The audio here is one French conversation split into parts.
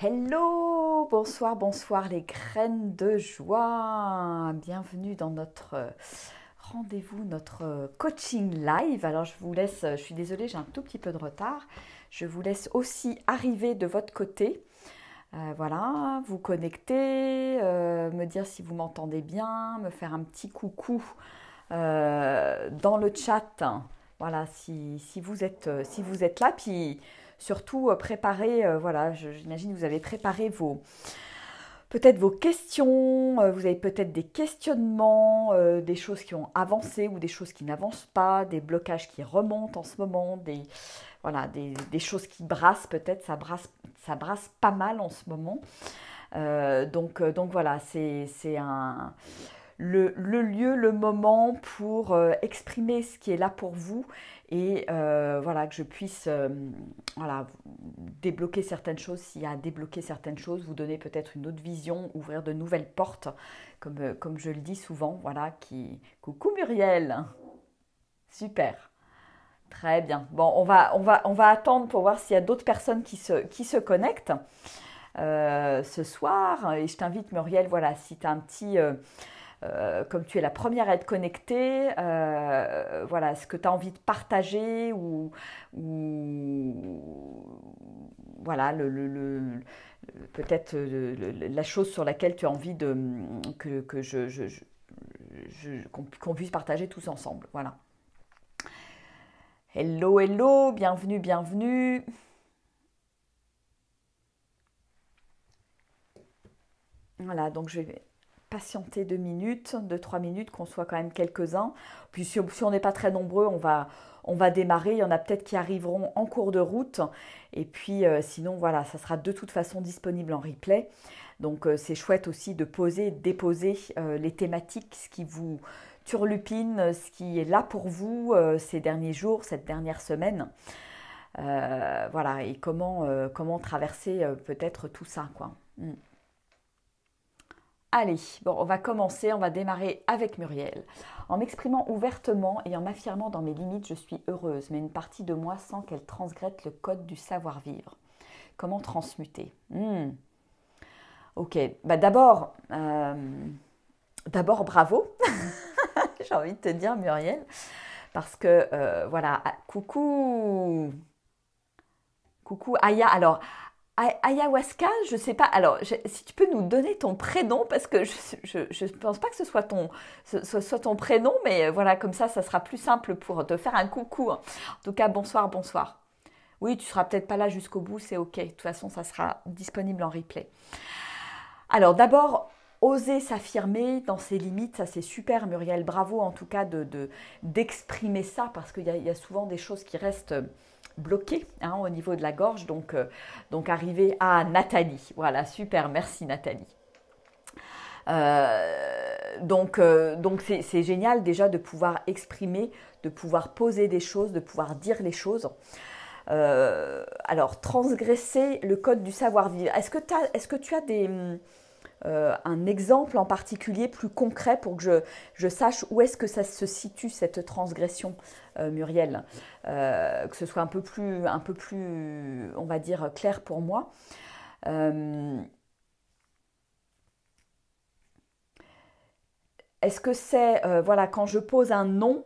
Hello, bonsoir, bonsoir les graines de joie. Bienvenue dans notre rendez-vous, notre coaching live. Alors je vous laisse, je suis désolée, j'ai un tout petit peu de retard. Je vous laisse aussi arriver de votre côté. Voilà, vous connecter, me dire si vous m'entendez bien, me faire un petit coucou dans le chat. Voilà, si vous êtes là, puis surtout préparez, voilà, j'imagine que vous avez préparé peut-être vos questions, vous avez peut-être des questionnements, des choses qui ont avancé ou des choses qui n'avancent pas, des blocages qui remontent en ce moment, voilà, des choses qui brassent peut-être, ça brasse pas mal en ce moment. Donc voilà, c'est le lieu, le moment pour exprimer ce qui est là pour vous et voilà, que je puisse voilà, débloquer certaines choses, s'il y a à débloquer certaines choses, vous donner peut-être une autre vision, ouvrir de nouvelles portes, comme je le dis souvent, voilà, Coucou Muriel. Super. Très bien. Bon, on va attendre pour voir s'il y a d'autres personnes qui se connectent ce soir. Et je t'invite, Muriel, voilà, si tu as un petit... comme tu es la première à être connectée, voilà, ce que tu as envie de partager ou voilà, peut-être la chose sur laquelle tu as envie que qu'on puisse partager tous ensemble. Voilà. Hello, hello, bienvenue, bienvenue. Voilà, donc je vais patienter 2 minutes, 2-3 minutes, qu'on soit quand même quelques-uns. Puis si on n'est pas très nombreux, on va démarrer. Il y en a peut-être qui arriveront en cours de route. Et puis sinon, voilà, ça sera de toute façon disponible en replay. Donc c'est chouette aussi de poser, de déposer les thématiques, ce qui vous turlupine, ce qui est là pour vous ces derniers jours, cette dernière semaine. Voilà, et comment traverser peut-être tout ça, quoi. Allez, bon, on va commencer, on va démarrer avec Muriel. En m'exprimant ouvertement et en m'affirmant dans mes limites, je suis heureuse, mais une partie de moi sent qu'elle transgresse le code du savoir-vivre. Comment transmuter? Ok, bah d'abord bravo, j'ai envie de te dire Muriel, parce que voilà, coucou, coucou Aya. Alors, ayahuasca, je sais pas. Alors, si tu peux nous donner ton prénom, parce que je pense pas que ce soit ton prénom, mais voilà, comme ça sera plus simple pour te faire un coucou. En tout cas, bonsoir, bonsoir. Oui, tu seras peut-être pas là jusqu'au bout, c'est ok. De toute façon, ça sera disponible en replay. Alors, d'abord, oser s'affirmer dans ses limites, ça c'est super, Muriel. Bravo en tout cas d'exprimer ça, parce qu'il y a souvent des choses qui restent bloquées au niveau de la gorge. Donc arriver à Nathalie. Voilà, super, merci Nathalie. Donc c'est génial déjà de pouvoir exprimer, de pouvoir poser des choses, de pouvoir dire les choses. Alors, transgresser le code du savoir-vivre. Est-ce que tu as un exemple en particulier plus concret pour que je sache où est-ce que ça se situe, cette transgression, Muriel, que ce soit un peu plus, on va dire, clair pour moi. Est-ce que c'est, voilà, quand je pose un nom,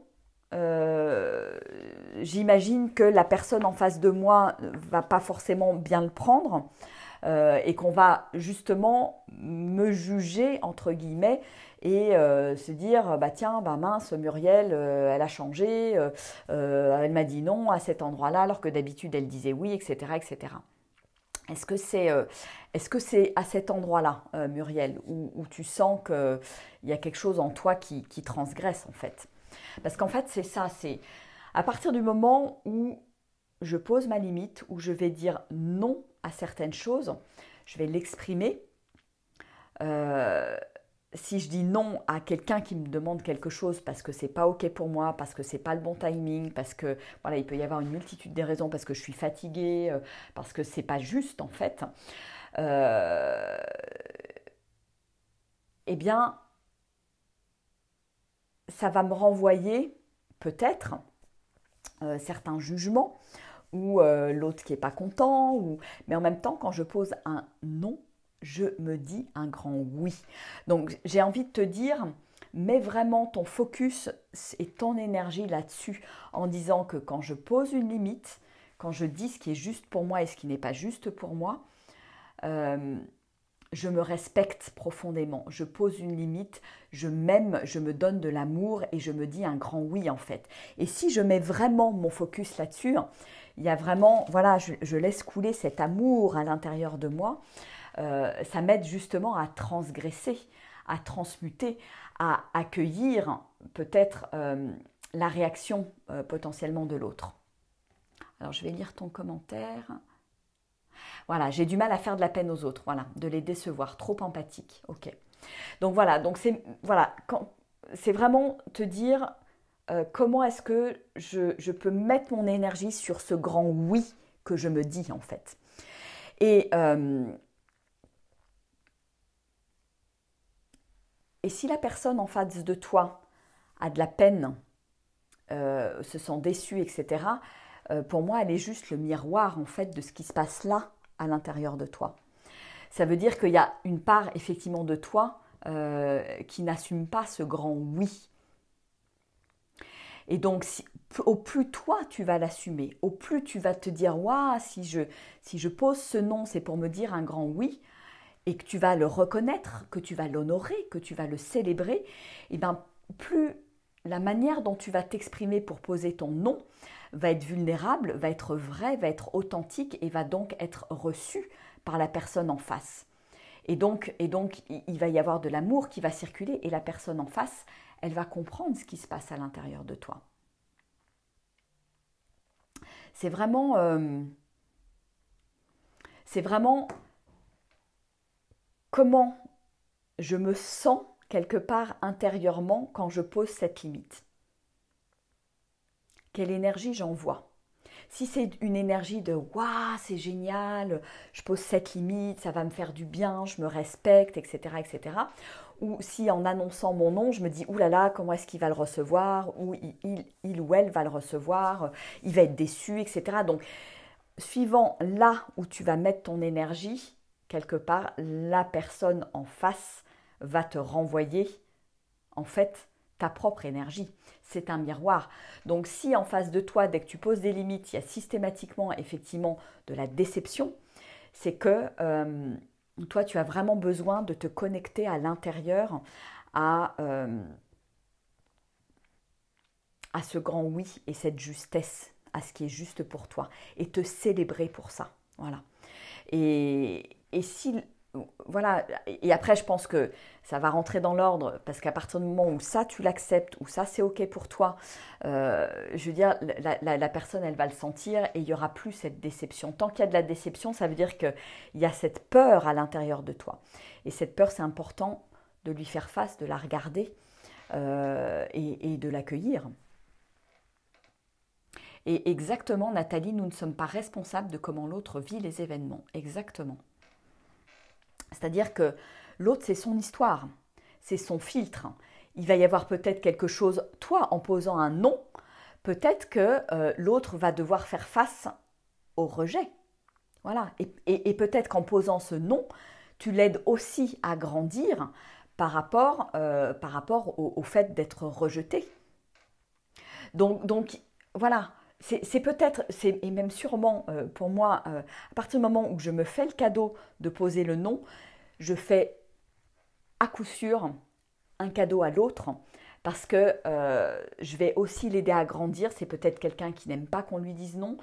j'imagine que la personne en face de moi va pas forcément bien le prendre et qu'on va justement me juger entre guillemets et se dire bah tiens bah mince Muriel elle a changé elle m'a dit non à cet endroit-là alors que d'habitude elle disait oui, etc., etc. Est-ce que c'est à cet endroit-là, Muriel, où tu sens qu'il y a quelque chose en toi qui transgresse en fait? Parce qu'en fait c'est ça, c'est à partir du moment où je pose ma limite, où je vais dire non à certaines choses, je vais l'exprimer. Euh, Si je dis non à quelqu'un qui me demande quelque chose parce que c'est pas ok pour moi, parce que c'est pas le bon timing, parce que voilà, il peut y avoir une multitude de raisons, parce que je suis fatiguée, parce que c'est pas juste en fait. Euh, eh bien, ça va me renvoyer peut-être certains jugements ou l'autre qui n'est pas content. Mais en même temps, quand je pose un non, je me dis un grand oui. Donc j'ai envie de te dire, mets vraiment ton focus et ton énergie là-dessus en disant que quand je pose une limite, quand je dis ce qui est juste pour moi et ce qui n'est pas juste pour moi, je me respecte profondément, je pose une limite, je m'aime, je me donne de l'amour et je me dis un grand oui en fait. Et si je mets vraiment mon focus là-dessus, il y a vraiment, voilà, je laisse couler cet amour à l'intérieur de moi, ça m'aide justement à transgresser, à transmuter, à accueillir peut-être la réaction potentiellement de l'autre. Alors je vais lire ton commentaire. Voilà, j'ai du mal à faire de la peine aux autres, voilà, de les décevoir, trop empathique, ok. Donc voilà, donc c'est vraiment te dire comment est-ce que je peux mettre mon énergie sur ce grand oui que je me dis en fait. Et si la personne en face de toi a de la peine, se sent déçue, etc., pour moi, elle est juste le miroir en fait de ce qui se passe là à l'intérieur de toi. Ça veut dire qu'il y a une part effectivement de toi qui n'assume pas ce grand oui. Et donc, au plus toi tu vas l'assumer, au plus tu vas te dire waouh, si je pose ce non, c'est pour me dire un grand oui, et que tu vas le reconnaître, que tu vas l'honorer, que tu vas le célébrer, et bien plus la manière dont tu vas t'exprimer pour poser ton non va être vulnérable, va être vrai, va être authentique et va donc être reçu par la personne en face. Et donc, il va y avoir de l'amour qui va circuler et la personne en face, elle va comprendre ce qui se passe à l'intérieur de toi. C'est vraiment comment je me sens quelque part intérieurement quand je pose cette limite. Quelle énergie j'envoie? Si c'est une énergie de « waouh, c'est génial, je pose cette limite, ça va me faire du bien, je me respecte, etc. etc. » Ou si en annonçant mon nom, je me dis « ouh là là, comment est-ce qu'il va le recevoir ?» ou il ou elle va le recevoir, il va être déçu, etc. Donc, suivant là où tu vas mettre ton énergie, quelque part, la personne en face va te renvoyer, en fait, ta propre énergie. C'est un miroir. Donc si en face de toi, dès que tu poses des limites, il y a systématiquement effectivement de la déception, c'est que toi, tu as vraiment besoin de te connecter à l'intérieur à ce grand oui et cette justesse, à ce qui est juste pour toi et te célébrer pour ça. Voilà. Et si voilà, et après je pense que ça va rentrer dans l'ordre parce qu'à partir du moment où ça tu l'acceptes, où ça c'est ok pour toi, je veux dire la personne elle va le sentir et il n'y aura plus cette déception. Tant qu'il y a de la déception, ça veut dire qu'il y a cette peur à l'intérieur de toi. Et cette peur, c'est important de lui faire face, de la regarder et de l'accueillir. Et exactement, Nathalie, nous ne sommes pas responsables de comment l'autre vit les événements. Exactement. C'est-à-dire que l'autre, c'est son histoire, c'est son filtre. Il va y avoir peut-être quelque chose, toi, en posant un non, peut-être que l'autre va devoir faire face au rejet. Voilà. Et peut-être qu'en posant ce non, tu l'aides aussi à grandir par rapport au fait d'être rejeté. Donc voilà. C'est peut-être, et même sûrement pour moi, à partir du moment où je me fais le cadeau de poser le non, je fais à coup sûr un cadeau à l'autre parce que je vais aussi l'aider à grandir. C'est peut-être quelqu'un qui n'aime pas qu'on lui dise non,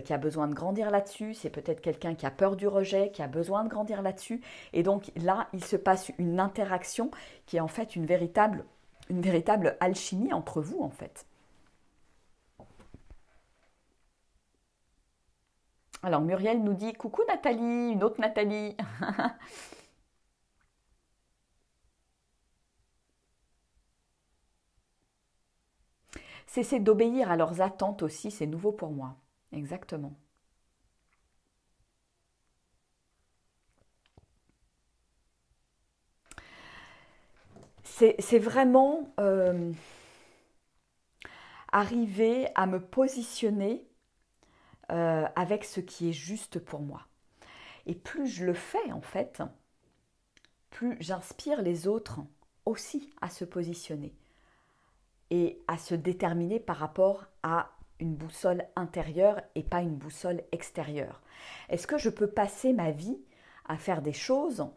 qui a besoin de grandir là-dessus. C'est peut-être quelqu'un qui a peur du rejet, qui a besoin de grandir là-dessus. Et donc là, il se passe une interaction qui est en fait une véritable alchimie entre vous en fait. Alors Muriel nous dit « Coucou Nathalie, une autre Nathalie !» Cesser d'obéir à leurs attentes aussi, c'est nouveau pour moi. Exactement. C'est vraiment arriver à me positionner avec ce qui est juste pour moi. Et plus je le fais en fait, plus j'inspire les autres aussi à se positionner et à se déterminer par rapport à une boussole intérieure et pas une boussole extérieure. Est-ce que je peux passer ma vie à faire des choses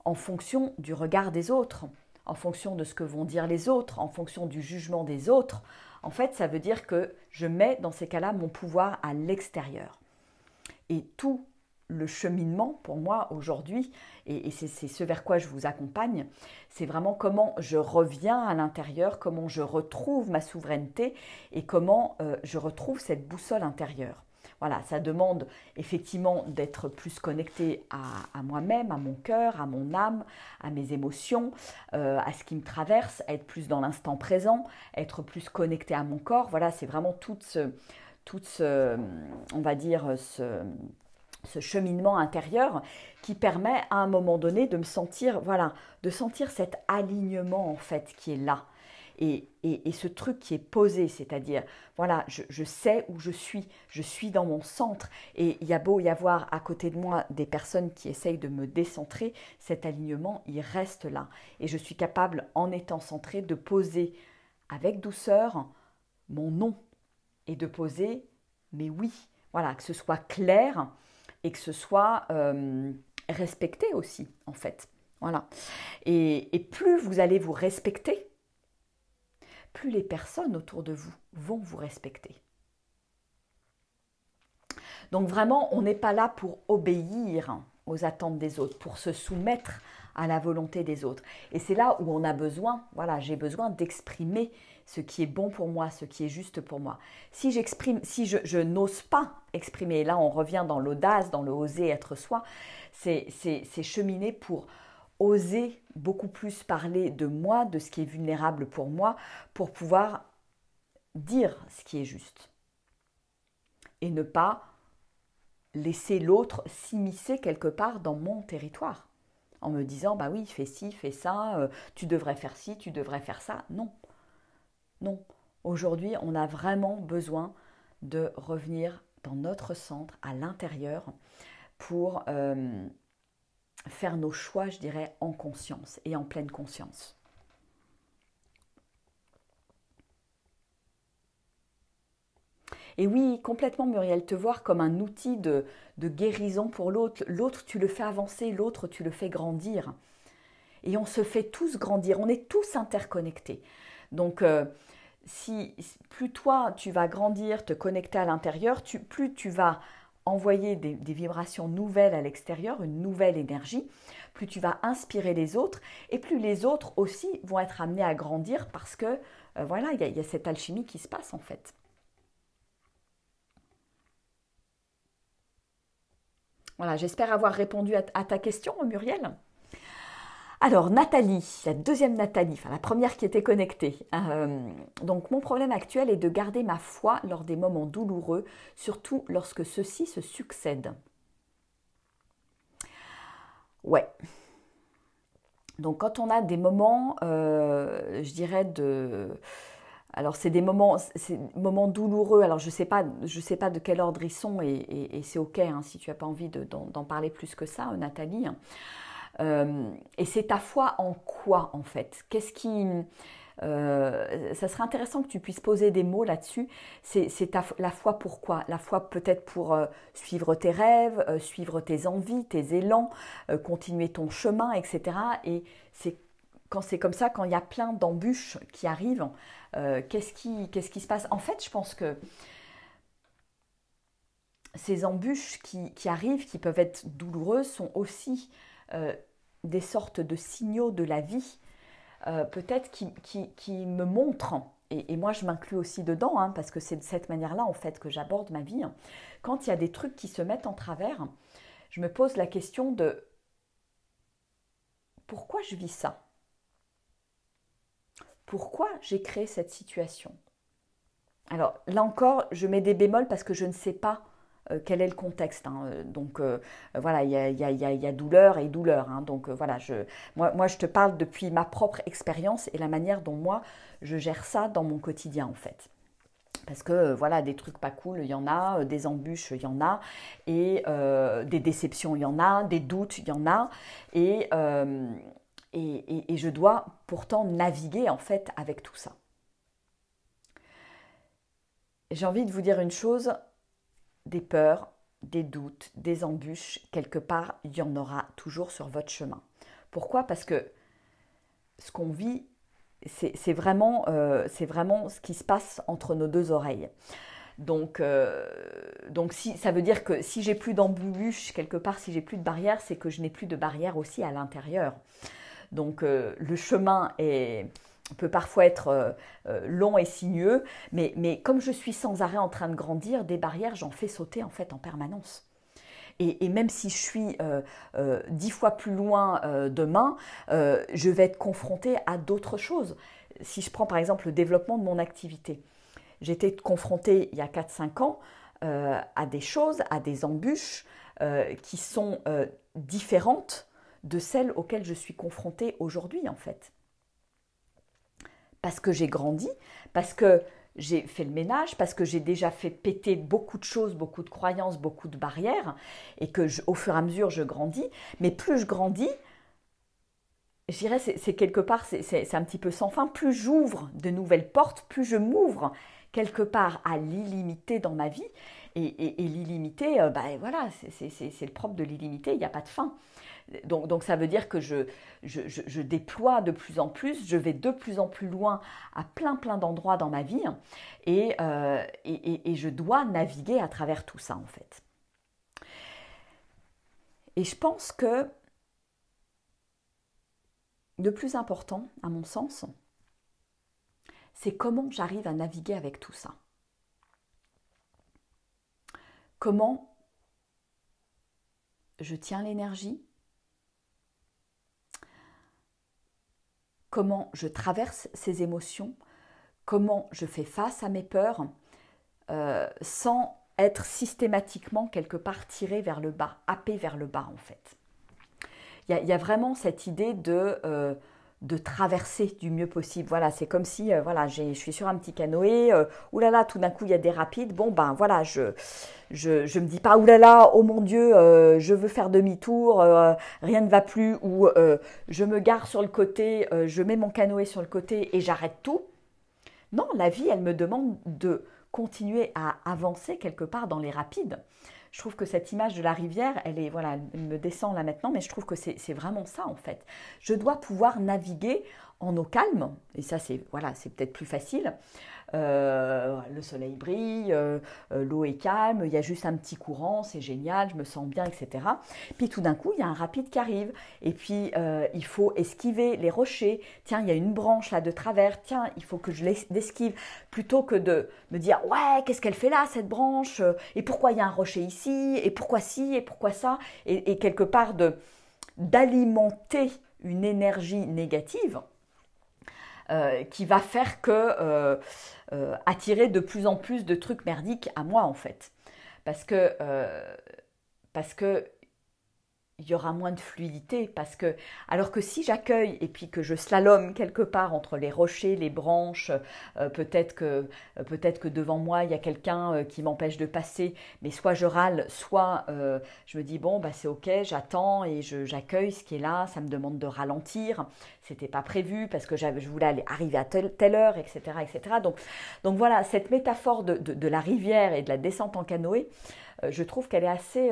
en fonction du regard des autres, en fonction de ce que vont dire les autres, en fonction du jugement des autres? En fait, ça veut dire que je mets dans ces cas-là mon pouvoir à l'extérieur. Et tout le cheminement pour moi aujourd'hui, et c'est ce vers quoi je vous accompagne, c'est vraiment comment je reviens à l'intérieur, comment je retrouve ma souveraineté et comment je retrouve cette boussole intérieure. Voilà, ça demande effectivement d'être plus connecté à moi-même, à mon cœur, à mon âme, à mes émotions, à ce qui me traverse, à être plus dans l'instant présent, être plus connecté à mon corps. Voilà, c'est vraiment tout ce, on va dire, ce cheminement intérieur qui permet à un moment donné de me sentir, voilà, de sentir cet alignement en fait qui est là. Et ce truc qui est posé, c'est-à-dire, voilà, je sais où je suis dans mon centre, et il y a beau y avoir à côté de moi des personnes qui essayent de me décentrer, cet alignement, il reste là. Et je suis capable, en étant centrée, de poser avec douceur mon non, et de poser mes oui. Voilà, que ce soit clair, et que ce soit respecté aussi, en fait. Voilà. Et plus vous allez vous respecter, plus les personnes autour de vous vont vous respecter. Donc vraiment, on n'est pas là pour obéir aux attentes des autres, pour se soumettre à la volonté des autres. Et c'est là où on a besoin, voilà, j'ai besoin d'exprimer ce qui est bon pour moi, ce qui est juste pour moi. Si je n'ose pas exprimer, et là on revient dans l'audace, dans le oser être soi, c'est cheminer pour oser beaucoup plus parler de moi, de ce qui est vulnérable pour moi, pour pouvoir dire ce qui est juste. Et ne pas laisser l'autre s'immiscer quelque part dans mon territoire. En me disant, bah oui, fais ci, fais ça, tu devrais faire ci, tu devrais faire ça. Non, non. Aujourd'hui, on a vraiment besoin de revenir dans notre centre, à l'intérieur, pour faire nos choix, je dirais, en conscience et en pleine conscience. Et oui, complètement Muriel, te voir comme un outil de guérison pour l'autre. L'autre, tu le fais avancer, l'autre, tu le fais grandir. Et on se fait tous grandir, on est tous interconnectés. Donc, si plus toi, tu vas grandir, te connecter à l'intérieur, plus tu vas envoyer des vibrations nouvelles à l'extérieur, une nouvelle énergie, plus tu vas inspirer les autres, et plus les autres aussi vont être amenés à grandir parce que, voilà, il y a cette alchimie qui se passe en fait. Voilà, j'espère avoir répondu à ta question, Muriel. Alors, Nathalie, la deuxième Nathalie, enfin la première qui était connectée. Donc, mon problème actuel est de garder ma foi lors des moments douloureux, surtout lorsque ceux-ci se succèdent. Ouais. Donc, quand on a des moments, je dirais alors, c'est des moments douloureux. Alors, je sais pas de quel ordre ils sont et c'est ok hein, si tu n'as pas envie d'en parler plus que ça, Nathalie. Et c'est ta foi en quoi en fait? Qu'est-ce qui ça serait intéressant que tu puisses poser des mots là-dessus. C'est la foi pourquoi? La foi peut-être pour suivre tes rêves, suivre tes envies, tes élans, continuer ton chemin, etc. Et c'est comme ça, quand il y a plein d'embûches qui arrivent, qu'est-ce qui se passe? En fait, je pense que ces embûches qui arrivent, qui peuvent être douloureuses, sont aussi des sortes de signaux de la vie, peut-être qui me montrent, et moi je m'inclus aussi dedans, hein, parce que c'est de cette manière-là en fait que j'aborde ma vie. Quand il y a des trucs qui se mettent en travers, je me pose la question de pourquoi je vis ça? Pourquoi j'ai créé cette situation? Alors là encore, je mets des bémols parce que je ne sais pas quel est le contexte. Hein. Donc voilà, il y a douleur et douleur. Hein. Donc voilà, moi je te parle depuis ma propre expérience et la manière dont moi je gère ça dans mon quotidien en fait. Parce que voilà, des trucs pas cool, il y en a, des embûches, il y en a, et des déceptions, il y en a, des doutes, il y en a, et, et je dois pourtant naviguer en fait avec tout ça. J'ai envie de vous dire une chose, des peurs, des doutes, des embûches, quelque part, il y en aura toujours sur votre chemin. Pourquoi? Parce que ce qu'on vit, c'est vraiment ce qui se passe entre nos deux oreilles. Donc si, ça veut dire que si j'ai plus d'embûches, quelque part, si j'ai plus de barrières, c'est que je n'ai plus de barrières aussi à l'intérieur. Donc le chemin peut parfois être long et sinueux, mais comme je suis sans arrêt en train de grandir, des barrières, j'en fais sauter en fait en permanence. Et même si je suis 10 fois plus loin demain, je vais être confrontée à d'autres choses. Si je prends par exemple le développement de mon activité, j'étais confrontée il y a 4-5 ans à des choses, à des embûches qui sont différentes de celles auxquelles je suis confrontée aujourd'hui en fait. Parce que j'ai grandi, parce que j'ai fait le ménage, parce que j'ai déjà fait péter beaucoup de choses, beaucoup de croyances, beaucoup de barrières, et que au fur et à mesure je grandis. Mais plus je grandis, je dirais c'est quelque part, c'est un petit peu sans fin. Plus j'ouvre de nouvelles portes, plus je m'ouvre quelque part à l'illimité dans ma vie. Et l'illimité, ben voilà, c'est le propre de l'illimité, il n'y a pas de fin. Donc ça veut dire que je déploie de plus en plus, je vais de plus en plus loin à plein d'endroits dans ma vie et je dois naviguer à travers tout ça en fait. Et je pense que le plus important, à mon sens, c'est comment j'arrive à naviguer avec tout ça. Comment je tiens l'énergie, comment je traverse ces émotions, comment je fais face à mes peurs sans être systématiquement quelque part tiré vers le bas, happé vers le bas en fait. Il y a vraiment cette idée de traverser du mieux possible. Voilà, c'est comme si voilà, je suis sur un petit canoë, oulala, tout d'un coup il y a des rapides. Bon ben voilà, je me dis pas oulala, oh mon Dieu, je veux faire demi-tour, rien ne va plus, ou je me gare sur le côté, je mets mon canoë sur le côté et j'arrête tout. Non, la vie, elle me demande de continuer à avancer quelque part dans les rapides. Je trouve que cette image de la rivière, elle est, voilà, elle me descend là maintenant, mais je trouve que c'est vraiment ça en fait. Je dois pouvoir naviguer en eau calme, et ça c'est voilà, c'est peut-être plus facile. Le soleil brille, l'eau est calme, il y a juste un petit courant, c'est génial, je me sens bien, etc. Puis tout d'un coup, il y a un rapide qui arrive, et puis il faut esquiver les rochers. Tiens, il y a une branche là de travers, tiens, il faut que je l'esquive, plutôt que de me dire ouais, qu'est-ce qu'elle fait là cette branche, et pourquoi il y a un rocher ici, et pourquoi ci, et pourquoi ça, et quelque part d'alimenter une énergie négative qui va faire que attirer de plus en plus de trucs merdiques à moi en fait. Parce que il y aura moins de fluidité, parce que alors que si j'accueille et puis que je slalome quelque part entre les rochers, les branches, peut-être que devant moi il y a quelqu'un qui m'empêche de passer, mais soit je râle, soit je me dis bon bah c'est ok, j'attends et j'accueille ce qui est là, ça me demande de ralentir, c'était pas prévu parce que je voulais arriver à telle heure, etc., etc. Donc voilà, cette métaphore de la rivière et de la descente en canoë, je trouve qu'elle est assez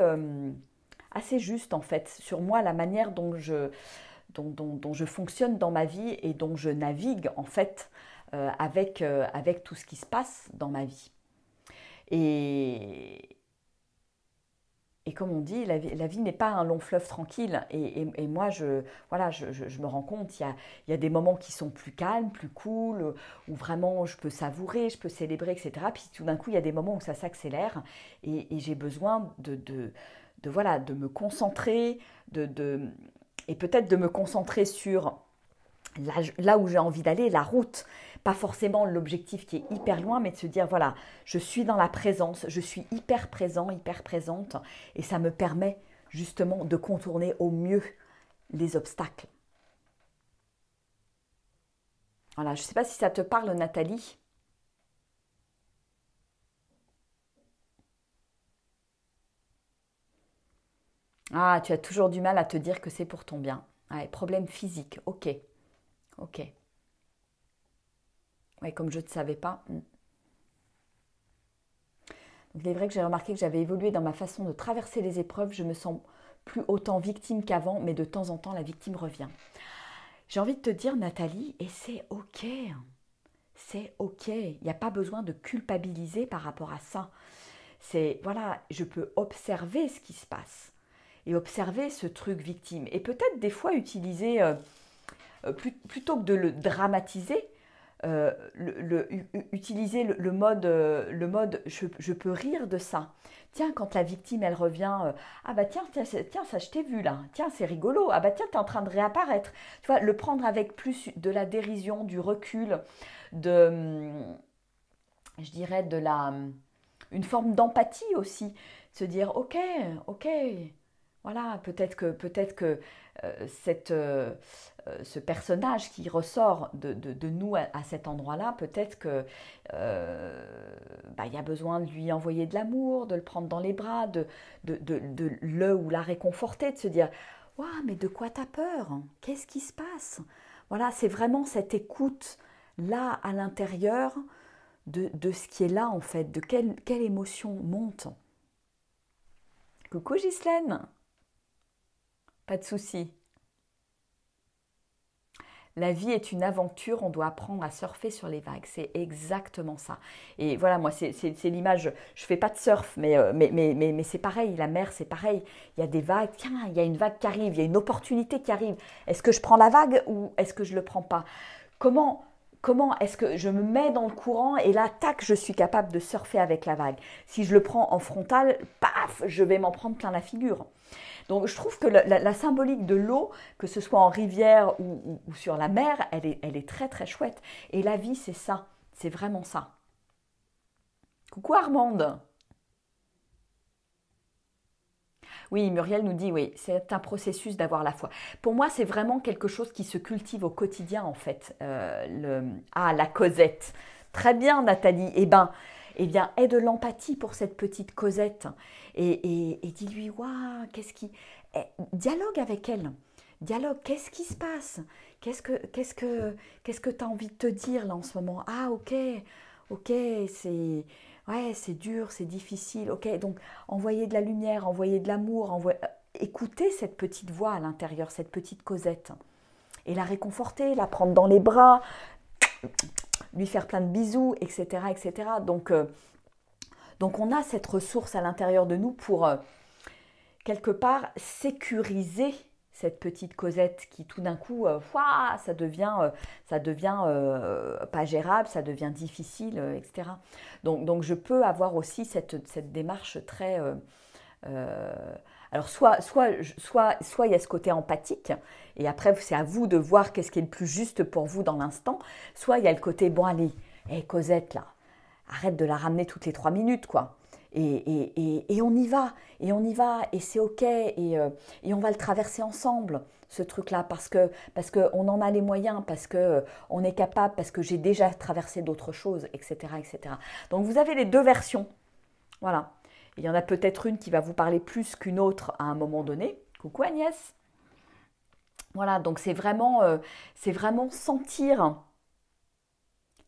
juste en fait sur moi, la manière dont je fonctionne dans ma vie et dont je navigue en fait avec tout ce qui se passe dans ma vie. Et comme on dit, la vie n'est pas un long fleuve tranquille. Et moi, je me rends compte, il y a des moments qui sont plus calmes, plus cool, où vraiment je peux savourer, je peux célébrer, etc. Puis tout d'un coup, il y a des moments où ça s'accélère et j'ai besoin de me concentrer, et peut-être de me concentrer sur là où j'ai envie d'aller, la route, pas forcément l'objectif qui est hyper loin, mais de se dire voilà, je suis dans la présence, je suis hyper présent, hyper présente, et ça me permet justement de contourner au mieux les obstacles. Voilà, je ne sais pas si ça te parle, Nathalie. Ah, tu as toujours du mal à te dire que c'est pour ton bien. Ouais, problème physique, ok, ok. Ouais, comme je ne savais pas. Donc, il est vrai que j'ai remarqué que j'avais évolué dans ma façon de traverser les épreuves. Je me sens plus autant victime qu'avant, mais de temps en temps, la victime revient. J'ai envie de te dire, Nathalie, et c'est ok. C'est ok. Il n'y a pas besoin de culpabiliser par rapport à ça. C'est, voilà, je peux observer ce qui se passe et observer ce truc victime. Et peut-être des fois utiliser, plutôt que de le dramatiser, utiliser le mode je peux rire de ça. Tiens, quand la victime, elle revient, ah bah tiens, ça je t'ai vu là, tiens, c'est rigolo, ah bah tiens, t'es en train de réapparaître. Tu vois, le prendre avec plus de la dérision, du recul, de, je dirais, une forme d'empathie aussi. Se dire, ok, ok, voilà, peut-être que ce personnage qui ressort de nous à cet endroit-là, peut-être que bah, y a besoin de lui envoyer de l'amour, de le prendre dans les bras, de le ou la réconforter, de se dire, waouh, mais de quoi t'as peur? Qu'est-ce qui se passe? Voilà, c'est vraiment cette écoute là à l'intérieur de ce qui est là en fait, de quelle émotion monte. Coucou Ghislaine, pas de souci. La vie est une aventure, on doit apprendre à surfer sur les vagues. C'est exactement ça. Et voilà, moi, c'est l'image. Je fais pas de surf, mais c'est pareil. La mer, c'est pareil. Il y a des vagues. Tiens, il y a une vague qui arrive. Il y a une opportunité qui arrive. Est-ce que je prends la vague ou est-ce que je le prends pas? Comment est-ce que je me mets dans le courant et là, tac, je suis capable de surfer avec la vague? Si je le prends en frontal, paf, je vais m'en prendre plein la figure. Donc je trouve que la symbolique de l'eau, que ce soit en rivière ou sur la mer, elle est très très chouette. Et la vie, c'est ça, c'est vraiment ça. Coucou Armande. Oui, Muriel nous dit, oui, c'est un processus d'avoir la foi. Pour moi, c'est vraiment quelque chose qui se cultive au quotidien, en fait. Ah, la Cosette. Très bien, Nathalie. Eh bien, aie de l'empathie pour cette petite Cosette. Et dis-lui, waouh, dialogue avec elle. Dialogue, qu'est-ce qui se passe? Qu'est-ce que tu as envie de te dire là en ce moment? Ah, ok, ok, c'est ouais, c'est dur, c'est difficile. Ok, donc envoyer de la lumière, envoyer de l'amour, écouter cette petite voix à l'intérieur, cette petite Cosette, et la réconforter, la prendre dans les bras, lui faire plein de bisous, etc., etc. Donc on a cette ressource à l'intérieur de nous pour quelque part sécuriser cette petite Cosette qui tout d'un coup, ça devient pas gérable, ça devient difficile, etc. Donc je peux avoir aussi cette démarche très... euh, alors soit il y a ce côté empathique, et après c'est à vous de voir qu'est-ce qui est le plus juste pour vous dans l'instant, soit il y a le côté, bon allez, hé Cosette là, arrête de la ramener toutes les 3 minutes quoi. Et on y va, et c'est ok, et on va le traverser ensemble, ce truc-là, parce que on en a les moyens, parce que on est capable, parce que j'ai déjà traversé d'autres choses, etc., etc. Donc vous avez les deux versions, voilà. Il y en a peut-être une qui va vous parler plus qu'une autre à un moment donné. Coucou Agnès. Voilà, donc c'est vraiment sentir,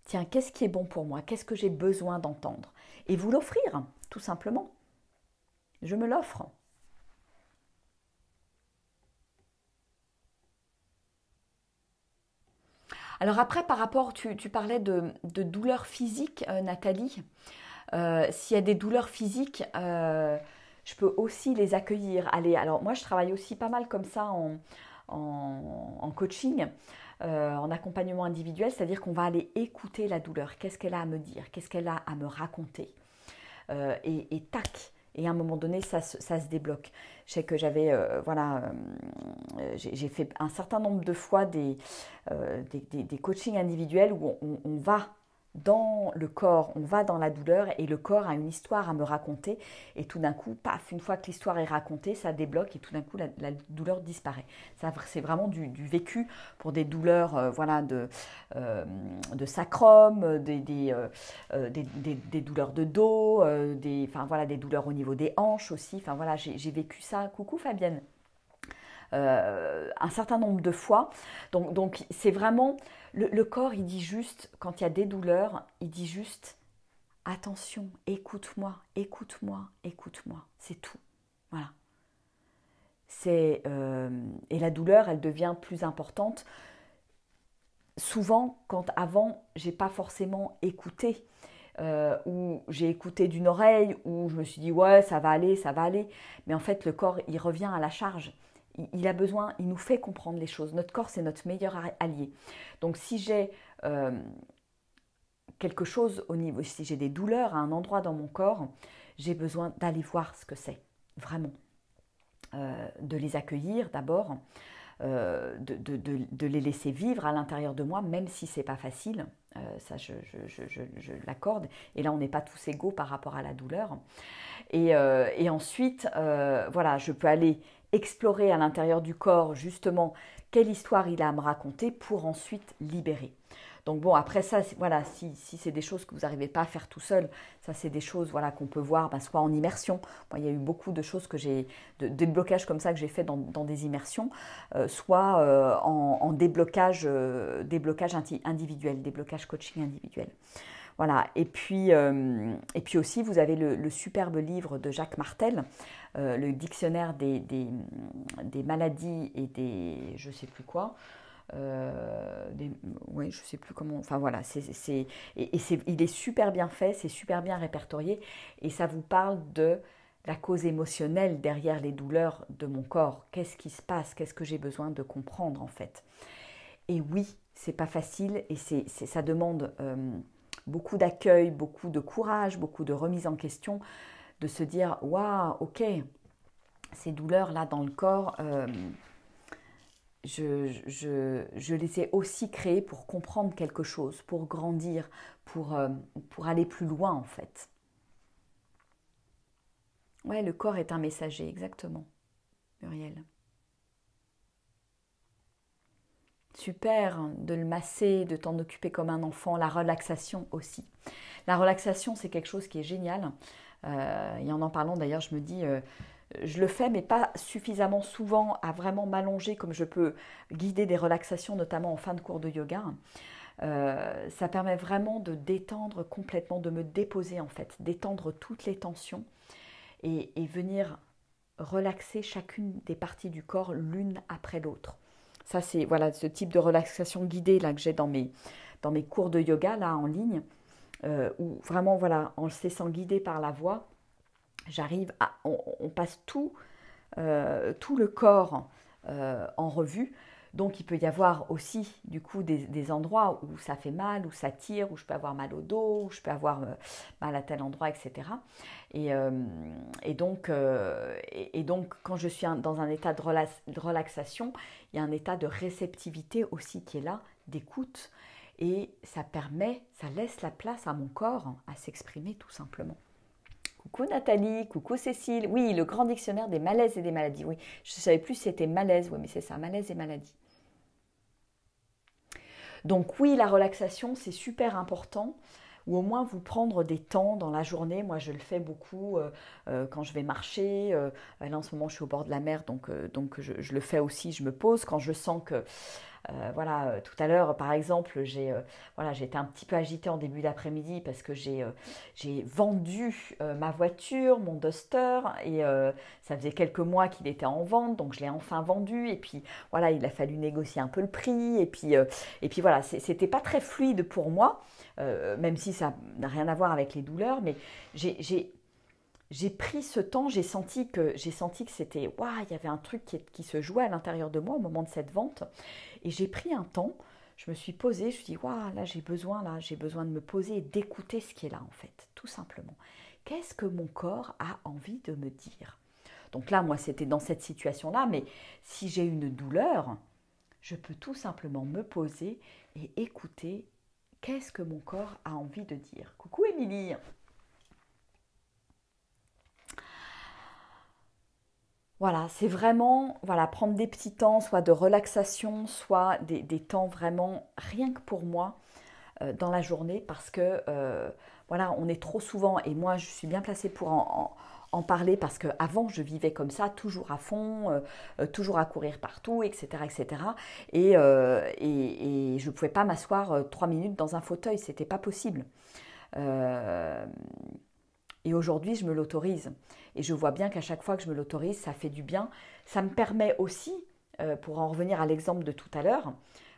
tiens, qu'est-ce qui est bon pour moi? Qu'est-ce que j'ai besoin d'entendre? Et vous l'offrir, tout simplement. Je me l'offre. Alors après, par rapport, tu parlais de douleurs physiques, Nathalie. S'il y a des douleurs physiques, je peux aussi les accueillir. Allez, alors moi, je travaille aussi pas mal comme ça en coaching, en accompagnement individuel, c'est-à-dire qu'on va aller écouter la douleur. Qu'est-ce qu'elle a à me dire? Qu'est-ce qu'elle a à me raconter? Et tac, et à un moment donné, ça se débloque. Je sais que j'ai fait un certain nombre de fois des coachings individuels où on va dans le corps, on va dans la douleur et le corps a une histoire à me raconter et tout d'un coup, paf, une fois que l'histoire est racontée, ça débloque et tout d'un coup la douleur disparaît. Ça, c'est vraiment du vécu pour des douleurs voilà, de sacrum, des douleurs de dos, enfin, voilà, des douleurs au niveau des hanches aussi. Enfin, voilà, j'ai vécu ça. Coucou Fabienne. Un certain nombre de fois. Donc c'est vraiment, le corps, il dit juste, quand il y a des douleurs, il dit juste, attention, écoute-moi, écoute-moi, écoute-moi, c'est tout. Voilà. Et la douleur, elle devient plus importante. Souvent, quand avant, j'ai pas forcément écouté, ou j'ai écouté d'une oreille, ou je me suis dit, ouais, ça va aller, ça va aller. Mais en fait, le corps, il revient à la charge. Il a besoin, il nous fait comprendre les choses. Notre corps, c'est notre meilleur allié. Donc, si j'ai quelque chose au niveau, si j'ai des douleurs à un endroit dans mon corps, j'ai besoin d'aller voir ce que c'est, vraiment. De les accueillir d'abord, de les laisser vivre à l'intérieur de moi, même si c'est pas facile. Ça, je l'accorde. Et là, on n'est pas tous égaux par rapport à la douleur. Et ensuite, voilà, je peux aller explorer à l'intérieur du corps justement quelle histoire il a à me raconter pour ensuite libérer. Donc bon, après ça, voilà, si c'est des choses que vous n'arrivez pas à faire tout seul, ça c'est des choses voilà, qu'on peut voir soit en immersion. Moi, il y a eu beaucoup de choses de déblocages comme ça que j'ai fait dans des immersions, soit en déblocage individuel, déblocage coaching individuel. Voilà, et puis aussi, vous avez le superbe livre de Jacques Martel, le dictionnaire des maladies et des je sais plus quoi. Oui, je sais plus comment. Enfin voilà, il est super bien fait, c'est super bien répertorié et ça vous parle de la cause émotionnelle derrière les douleurs de mon corps. Qu'est-ce qui se passe? Qu'est-ce que j'ai besoin de comprendre en fait? Et oui, c'est pas facile et ça demande beaucoup d'accueil, beaucoup de courage, beaucoup de remise en question, de se dire waouh, ok, ces douleurs là dans le corps. Je les ai aussi créés pour comprendre quelque chose, pour grandir, pour aller plus loin en fait. Ouais, le corps est un messager, exactement, Muriel. Super de le masser, de t'en occuper comme un enfant, la relaxation aussi. La relaxation, c'est quelque chose qui est génial. Et en parlant d'ailleurs, je me dis, je le fais, mais pas suffisamment souvent à vraiment m'allonger comme je peux guider des relaxations, notamment en fin de cours de yoga. Ça permet vraiment de détendre complètement, de me déposer en fait, détendre toutes les tensions et venir relaxer chacune des parties du corps l'une après l'autre. Ça, c'est voilà, ce type de relaxation guidée là, que j'ai dans mes cours de yoga là, en ligne, où vraiment, voilà, en se laissant guider par la voix, on passe tout le corps en revue. Donc il peut y avoir aussi du coup des endroits où ça fait mal, où ça tire, où je peux avoir mal au dos, où je peux avoir mal à tel endroit, etc. Et donc quand je suis dans un état de relaxation, il y a un état de réceptivité aussi qui est là, d'écoute. Et ça laisse la place à mon corps à s'exprimer tout simplement. Coucou Nathalie, coucou Cécile. Oui, le grand dictionnaire des malaises et des maladies. Oui, je ne savais plus si c'était malaise. Oui, mais c'est ça, malaise et maladie. Donc oui, la relaxation, c'est super important. Ou au moins vous prendre des temps dans la journée. Moi, je le fais beaucoup quand je vais marcher. Là, en ce moment, je suis au bord de la mer, donc je le fais aussi. Je me pose quand je sens que voilà, tout à l'heure, par exemple, j'ai été un petit peu agitée en début d'après-midi parce que j'ai vendu ma voiture, mon Duster, et ça faisait quelques mois qu'il était en vente, donc je l'ai enfin vendu. Et puis voilà, il a fallu négocier un peu le prix. Et puis voilà, c'était pas très fluide pour moi, même si ça n'a rien à voir avec les douleurs, mais j'ai pris ce temps, j'ai senti que c'était, waouh, il y avait un truc qui se jouait à l'intérieur de moi au moment de cette vente. Et j'ai pris un temps, je me suis posée, je me suis dit, waouh, là j'ai besoin de me poser et d'écouter ce qui est là en fait, tout simplement. Qu'est-ce que mon corps a envie de me dire? Donc là, moi, c'était dans cette situation-là, mais si j'ai une douleur, je peux tout simplement me poser et écouter Qu'est-ce que mon corps a envie de dire? Coucou Émilie. Voilà, c'est vraiment prendre des petits temps, soit de relaxation, soit des temps vraiment rien que pour moi dans la journée, parce que on est trop souvent, et moi je suis bien placée pour en parler, parce qu'avant je vivais comme ça, toujours à fond, toujours à courir partout, etc. etc. Et je ne pouvais pas m'asseoir 3 minutes dans un fauteuil, c'était pas possible. Euh, et aujourd'hui, je me l'autorise. Et je vois bien qu'à chaque fois que je me l'autorise, ça fait du bien. Ça me permet aussi, pour en revenir à l'exemple de tout à l'heure,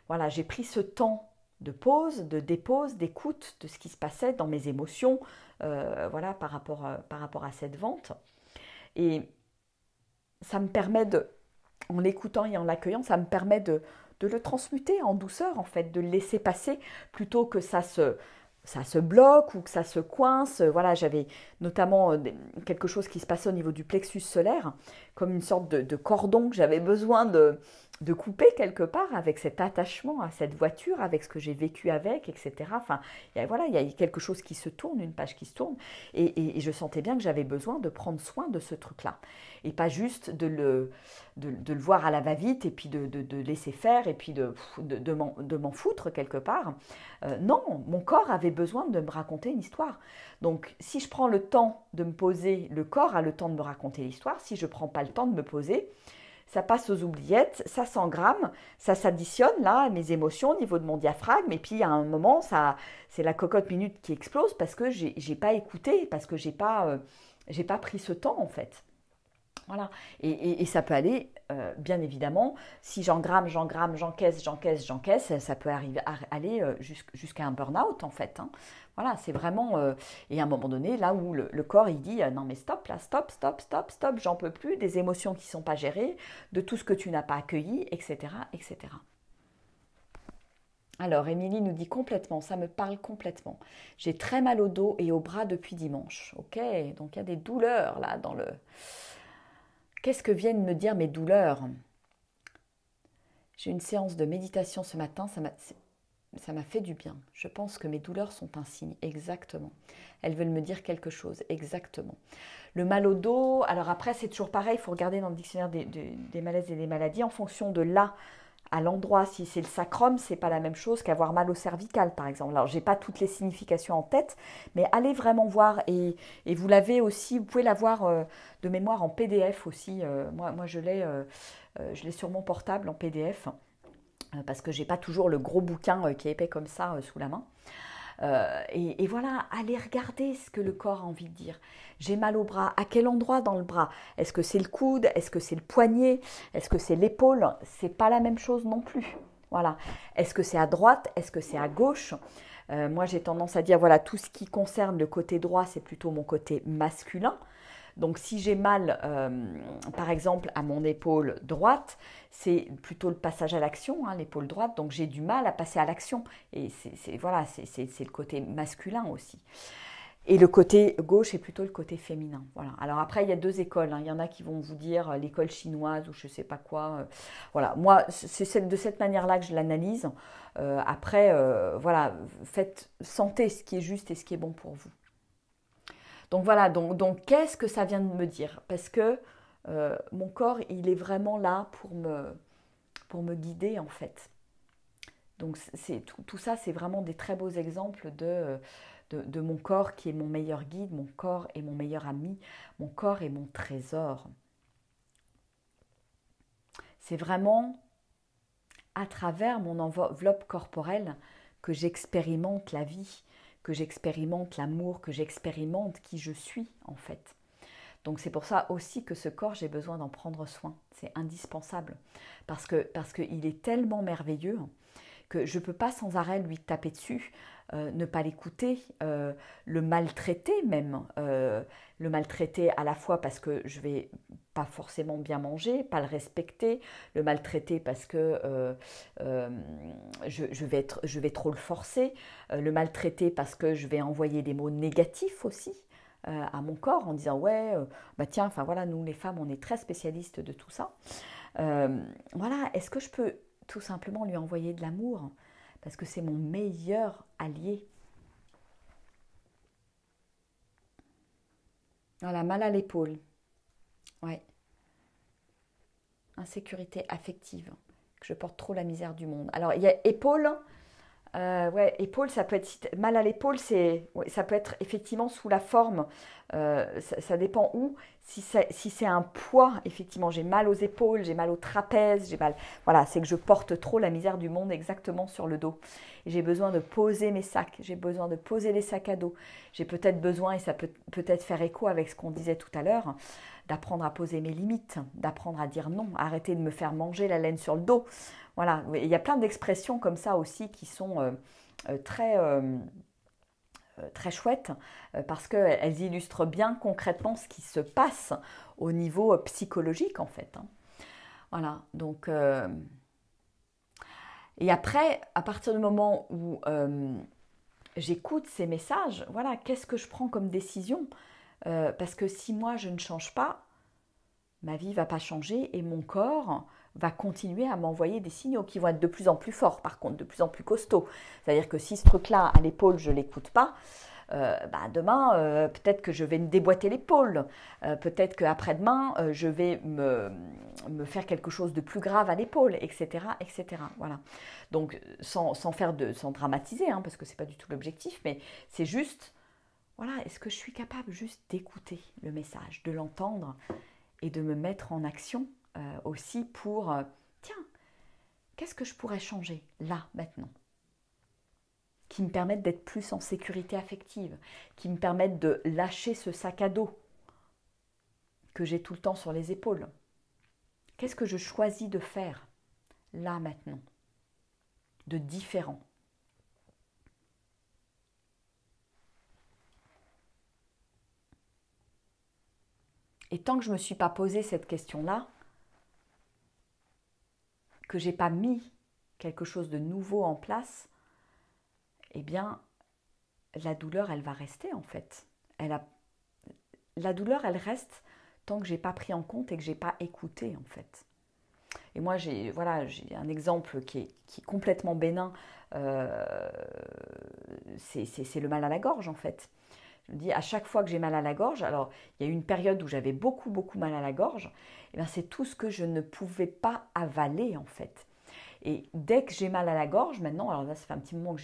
voilà, j'ai pris ce temps de pause, de dépose, d'écoute de ce qui se passait dans mes émotions, par rapport à cette vente. Et ça me permet en l'écoutant et en l'accueillant, ça me permet de le transmuter en douceur, en fait, de le laisser passer, plutôt que ça se bloque ou que ça se coince. Voilà, j'avais notamment quelque chose qui se passait au niveau du plexus solaire, comme une sorte de cordon que j'avais besoin de couper quelque part, avec cet attachement à cette voiture, avec ce que j'ai vécu avec, etc. Enfin, il y a quelque chose qui se tourne, une page qui se tourne, et je sentais bien que j'avais besoin de prendre soin de ce truc-là, et pas juste de le voir à la va-vite, et puis de laisser faire, et puis de m'en foutre quelque part. Non, mon corps avait besoin de me raconter une histoire. Donc, si je prends le temps de me poser, le corps a le temps de me raconter l'histoire. Si je ne prends pas le temps de me poser, ça passe aux oubliettes, ça s'engramme, ça s'additionne là, mes émotions au niveau de mon diaphragme, et puis à un moment, c'est la cocotte minute qui explose, parce que j'ai pas écouté, parce que j'ai pas pris ce temps en fait. Voilà. Et ça peut aller, bien évidemment, si j'encaisse, ça peut aller jusqu'à un burn-out en fait. Hein. Voilà, c'est vraiment. Et à un moment donné, là où le corps il dit non mais stop, là, stop, stop, stop, stop, j'en peux plus, des émotions qui ne sont pas gérées, de tout ce que tu n'as pas accueilli, etc., etc. Alors, Émilie nous dit complètement, ça me parle complètement. J'ai très mal au dos et au bras depuis dimanche. Ok, donc il y a des douleurs là dans le. Qu'est-ce que viennent me dire mes douleurs? J'ai une séance de méditation ce matin, ça m'a fait du bien. Je pense que mes douleurs sont un signe, exactement. Elles veulent me dire quelque chose, exactement. Le mal au dos, alors après c'est toujours pareil, il faut regarder dans le dictionnaire des malaises et des maladies en fonction de là à l'endroit. Si c'est le sacrum, c'est pas la même chose qu'avoir mal au cervical par exemple. Alors j'ai pas toutes les significations en tête, mais allez vraiment voir, et vous l'avez aussi, vous pouvez l'avoir de mémoire en PDF aussi. Moi je l'ai sur mon portable en PDF, parce que j'ai pas toujours le gros bouquin qui est épais comme ça sous la main. Et voilà, allez regarder ce que le corps a envie de dire. J'ai mal au bras. À quel endroit dans le bras? Est-ce que c'est le coude? Est-ce que c'est le poignet? Est-ce que c'est l'épaule? C'est pas la même chose non plus. Voilà. Est-ce que c'est à droite? Est-ce que c'est à gauche? Moi, j'ai tendance à dire, voilà, tout ce qui concerne le côté droit, c'est plutôt mon côté masculin. Donc si j'ai mal, par exemple, à mon épaule droite, c'est plutôt le passage à l'action, hein, l'épaule droite, donc j'ai du mal à passer à l'action. Et c'est le côté masculin aussi. Et le côté gauche est plutôt le côté féminin. Voilà. Alors après, il y a deux écoles. Hein. Il y en a qui vont vous dire l'école chinoise ou je ne sais pas quoi. Voilà. Moi, c'est de cette manière-là que je l'analyse. Après, voilà, sentez ce qui est juste et ce qui est bon pour vous. Donc voilà, donc qu'est-ce que ça vient de me dire? Parce que mon corps, il est vraiment là pour me guider en fait. Donc tout ça, c'est vraiment des très beaux exemples de mon corps qui est mon meilleur guide, mon corps est mon meilleur ami, mon corps est mon trésor. C'est vraiment à travers mon enveloppe corporelle que j'expérimente la vie, que j'expérimente l'amour, que j'expérimente qui je suis en fait. Donc c'est pour ça aussi que ce corps, j'ai besoin d'en prendre soin. C'est indispensable parce qu'il est tellement merveilleux que je ne peux pas sans arrêt lui taper dessus, ne pas l'écouter, le maltraiter même. Le maltraiter à la fois parce que je vais pas forcément bien manger, pas le respecter, le maltraiter parce que je vais trop le forcer, le maltraiter parce que je vais envoyer des mots négatifs aussi à mon corps en disant ouais, bah tiens, enfin voilà, nous les femmes, on est très spécialistes de tout ça. Voilà, est-ce que je peux tout simplement lui envoyer de l'amour? parce que c'est mon meilleur allié. Voilà, mal à l'épaule. Ouais. Insécurité affective, que je porte trop la misère du monde. Alors, il y a épaule. Ouais, épaule, ça peut être mal à l'épaule, ouais, ça peut être effectivement sous la forme. Ça dépend où. Si c'est un poids, effectivement, j'ai mal aux épaules, j'ai mal au trapèze, j'ai mal. Voilà, c'est que je porte trop la misère du monde exactement sur le dos. J'ai besoin de poser mes sacs, j'ai besoin de poser les sacs à dos. J'ai peut-être besoin, et ça peut peut-être faire écho avec ce qu'on disait tout à l'heure, d'apprendre à poser mes limites, d'apprendre à dire non, arrêter de me faire manger la laine sur le dos. Voilà, il y a plein d'expressions comme ça aussi qui sont très chouettes parce qu'elles illustrent bien concrètement ce qui se passe au niveau psychologique en fait. Hein. Voilà, donc... et après, à partir du moment où j'écoute ces messages, voilà, qu'est-ce que je prends comme décision parce que si moi je ne change pas, ma vie ne va pas changer et mon corps va continuer à m'envoyer des signaux qui vont être de plus en plus forts, par contre, de plus en plus costauds. C'est-à-dire que si ce truc-là, à l'épaule, je ne l'écoute pas, demain, peut-être que je vais me déboîter l'épaule. Peut-être qu'après-demain, je vais me faire quelque chose de plus grave à l'épaule, etc., etc. Voilà. Donc, sans dramatiser, hein, parce que ce n'est pas du tout l'objectif, mais c'est juste, voilà, est-ce que je suis capable juste d'écouter le message, de l'entendre et de me mettre en action aussi pour, tiens, qu'est-ce que je pourrais changer là, maintenant, qui me permettent d'être plus en sécurité affective, qui me permettent de lâcher ce sac à dos que j'ai tout le temps sur les épaules. Qu'est-ce que je choisis de faire là, maintenant, de différent? Et tant que je ne me suis pas posé cette question-là, que je n'ai pas mis quelque chose de nouveau en place, eh bien, la douleur, elle va rester en fait. La douleur, elle reste tant que je n'ai pas pris en compte et que je n'ai pas écouté en fait. Et moi, j'ai un exemple qui est complètement bénin. C'est le mal à la gorge en fait. Je me dis, à chaque fois que j'ai mal à la gorge, alors il y a eu une période où j'avais beaucoup, beaucoup mal à la gorge, et bien c'est tout ce que je ne pouvais pas avaler en fait. Et dès que j'ai mal à la gorge, maintenant, alors là ça fait un petit moment que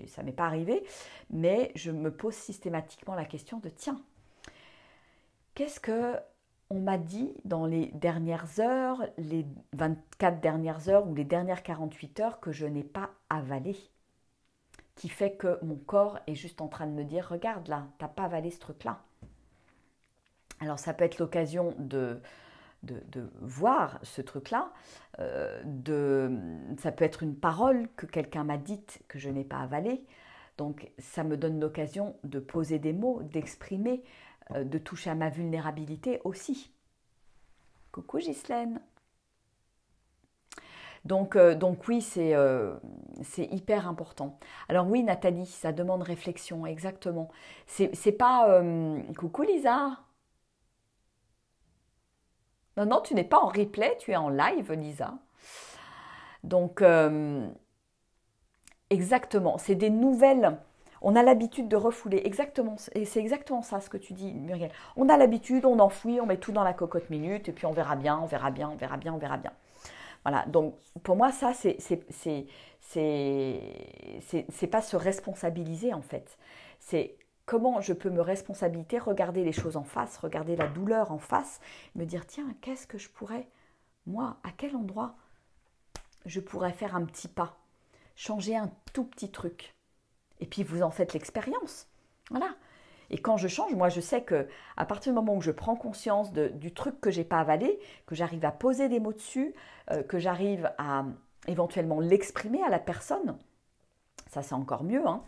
ça ne m'est pas arrivé, mais je me pose systématiquement la question de, tiens, qu'est-ce que on m'a dit dans les dernières heures, les 24 dernières heures ou les dernières 48 heures que je n'ai pas avalé, qui fait que mon corps est juste en train de me dire, regarde là, t'as pas avalé ce truc-là. Alors ça peut être l'occasion de voir ce truc-là, ça peut être une parole que quelqu'un m'a dite que je n'ai pas avalée, donc ça me donne l'occasion de poser des mots, d'exprimer, de toucher à ma vulnérabilité aussi. Coucou Ghislaine. Donc oui, c'est hyper important. Alors oui, Nathalie, ça demande réflexion, exactement. C'est pas... coucou Lisa. Non, non, tu n'es pas en replay, tu es en live, Lisa. Donc, exactement, c'est des nouvelles... On a l'habitude de refouler, exactement, et c'est exactement ça ce que tu dis, Muriel. On a l'habitude, on enfouit, on met tout dans la cocotte minute, et puis on verra bien, on verra bien, on verra bien, on verra bien. Voilà, donc pour moi, ça, c'est pas se responsabiliser en fait. C'est comment je peux me responsabiliser, regarder les choses en face, regarder la douleur en face, me dire, tiens, qu'est-ce que je pourrais, moi, à quel endroit je pourrais faire un petit pas, changer un tout petit truc. Et puis vous en faites l'expérience. Voilà. Et quand je change, moi je sais que à partir du moment où je prends conscience du truc que j'ai pas avalé, que j'arrive à poser des mots dessus, que j'arrive à éventuellement l'exprimer à la personne, ça c'est encore mieux, hein,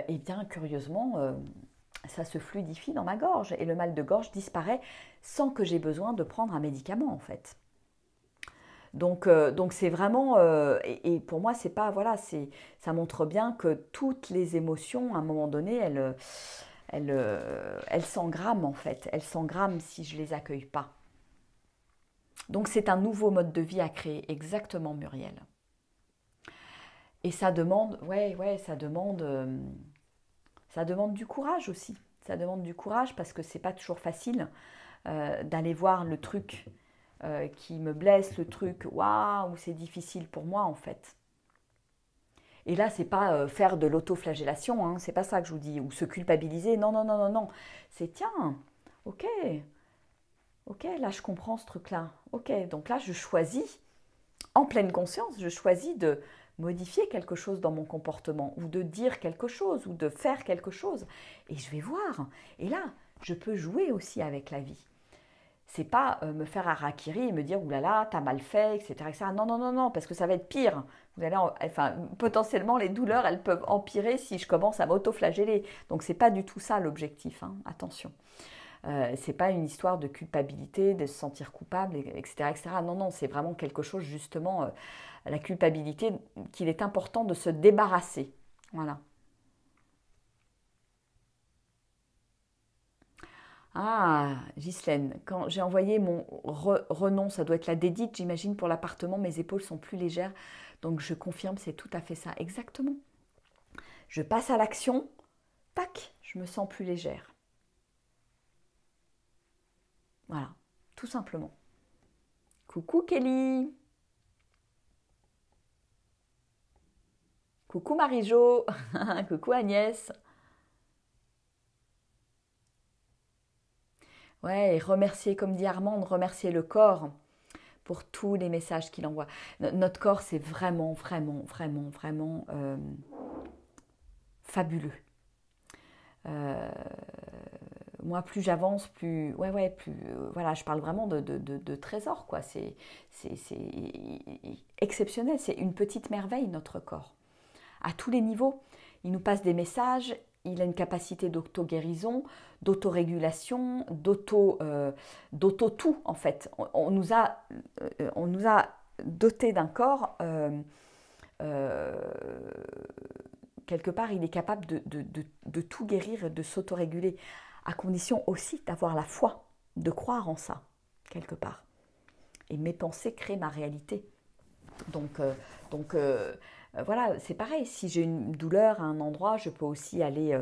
et bien curieusement, ça se fluidifie dans ma gorge et le mal de gorge disparaît sans que j'ai besoin de prendre un médicament en fait. Donc c'est vraiment, et pour moi c'est pas, voilà, ça montre bien que toutes les émotions à un moment donné, elles s'engramment en fait, elles s'engramment si je ne les accueille pas. Donc c'est un nouveau mode de vie à créer, exactement Muriel. Et ça demande, ça demande du courage aussi. Ça demande du courage parce que c'est pas toujours facile d'aller voir le truc qui me blesse, le truc, waouh, c'est difficile pour moi en fait. Et là, c'est pas faire de l'autoflagellation, hein, c'est pas ça que je vous dis, ou se culpabiliser. Non, non, non, non, non. C'est tiens, ok, ok, là je comprends ce truc-là. Ok, donc là je choisis, en pleine conscience, je choisis de modifier quelque chose dans mon comportement, ou de dire quelque chose, ou de faire quelque chose. Et je vais voir. Et là, je peux jouer aussi avec la vie. C'est pas me faire harakiri et me dire oulala, t'as mal fait, etc., etc. Non, non, non, non, parce que ça va être pire. Vous allez enfin, potentiellement, les douleurs, elles peuvent empirer si je commence à m'auto-flageller. Donc, c'est pas du tout ça l'objectif, hein, attention. C'est pas une histoire de culpabilité, de se sentir coupable, etc., etc. Non, non, c'est vraiment quelque chose, justement, la culpabilité, qu'il est important de se débarrasser. Voilà. Ah, Ghislaine, quand j'ai envoyé mon renom, ça doit être la dédite, j'imagine, pour l'appartement, mes épaules sont plus légères. Donc je confirme, c'est tout à fait ça, exactement. Je passe à l'action, tac, je me sens plus légère. Voilà, tout simplement. Coucou Kelly. Coucou Marie-Jo. Coucou Agnès. Ouais, et remercier, comme dit Armande, remercier le corps pour tous les messages qu'il envoie. Notre corps, c'est vraiment, vraiment, vraiment, vraiment fabuleux. Euh, Moi, plus j'avance, plus, plus, voilà, je parle vraiment de trésors, quoi. C'est exceptionnel, c'est une petite merveille, notre corps. À tous les niveaux, il nous passe des messages, il a une capacité d'auto-guérison, d'autorégulation, d'auto-tout, en fait. On nous a doté d'un corps, euh, quelque part, il est capable de tout guérir et de s'autoréguler, à condition aussi d'avoir la foi, de croire en ça, quelque part. Et mes pensées créent ma réalité. Donc, voilà, c'est pareil. Si j'ai une douleur à un endroit, je peux aussi aller,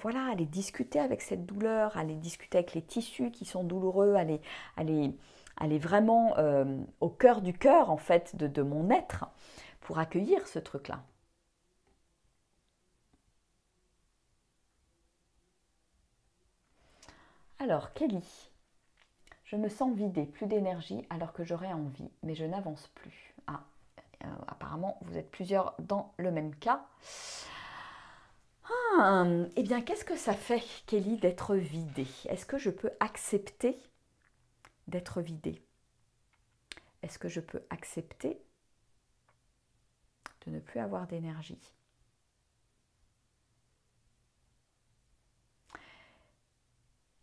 voilà, aller discuter avec cette douleur, aller discuter avec les tissus qui sont douloureux, aller vraiment au cœur du cœur, en fait, de mon être, pour accueillir ce truc-là. Alors, Kelly, je me sens vidée, plus d'énergie alors que j'aurais envie, mais je n'avance plus. Ah, apparemment, vous êtes plusieurs dans le même cas. Eh bien, qu'est-ce que ça fait, Kelly, d'être vidée? Est-ce que je peux accepter d'être vidée? Est-ce que je peux accepter de ne plus avoir d'énergie?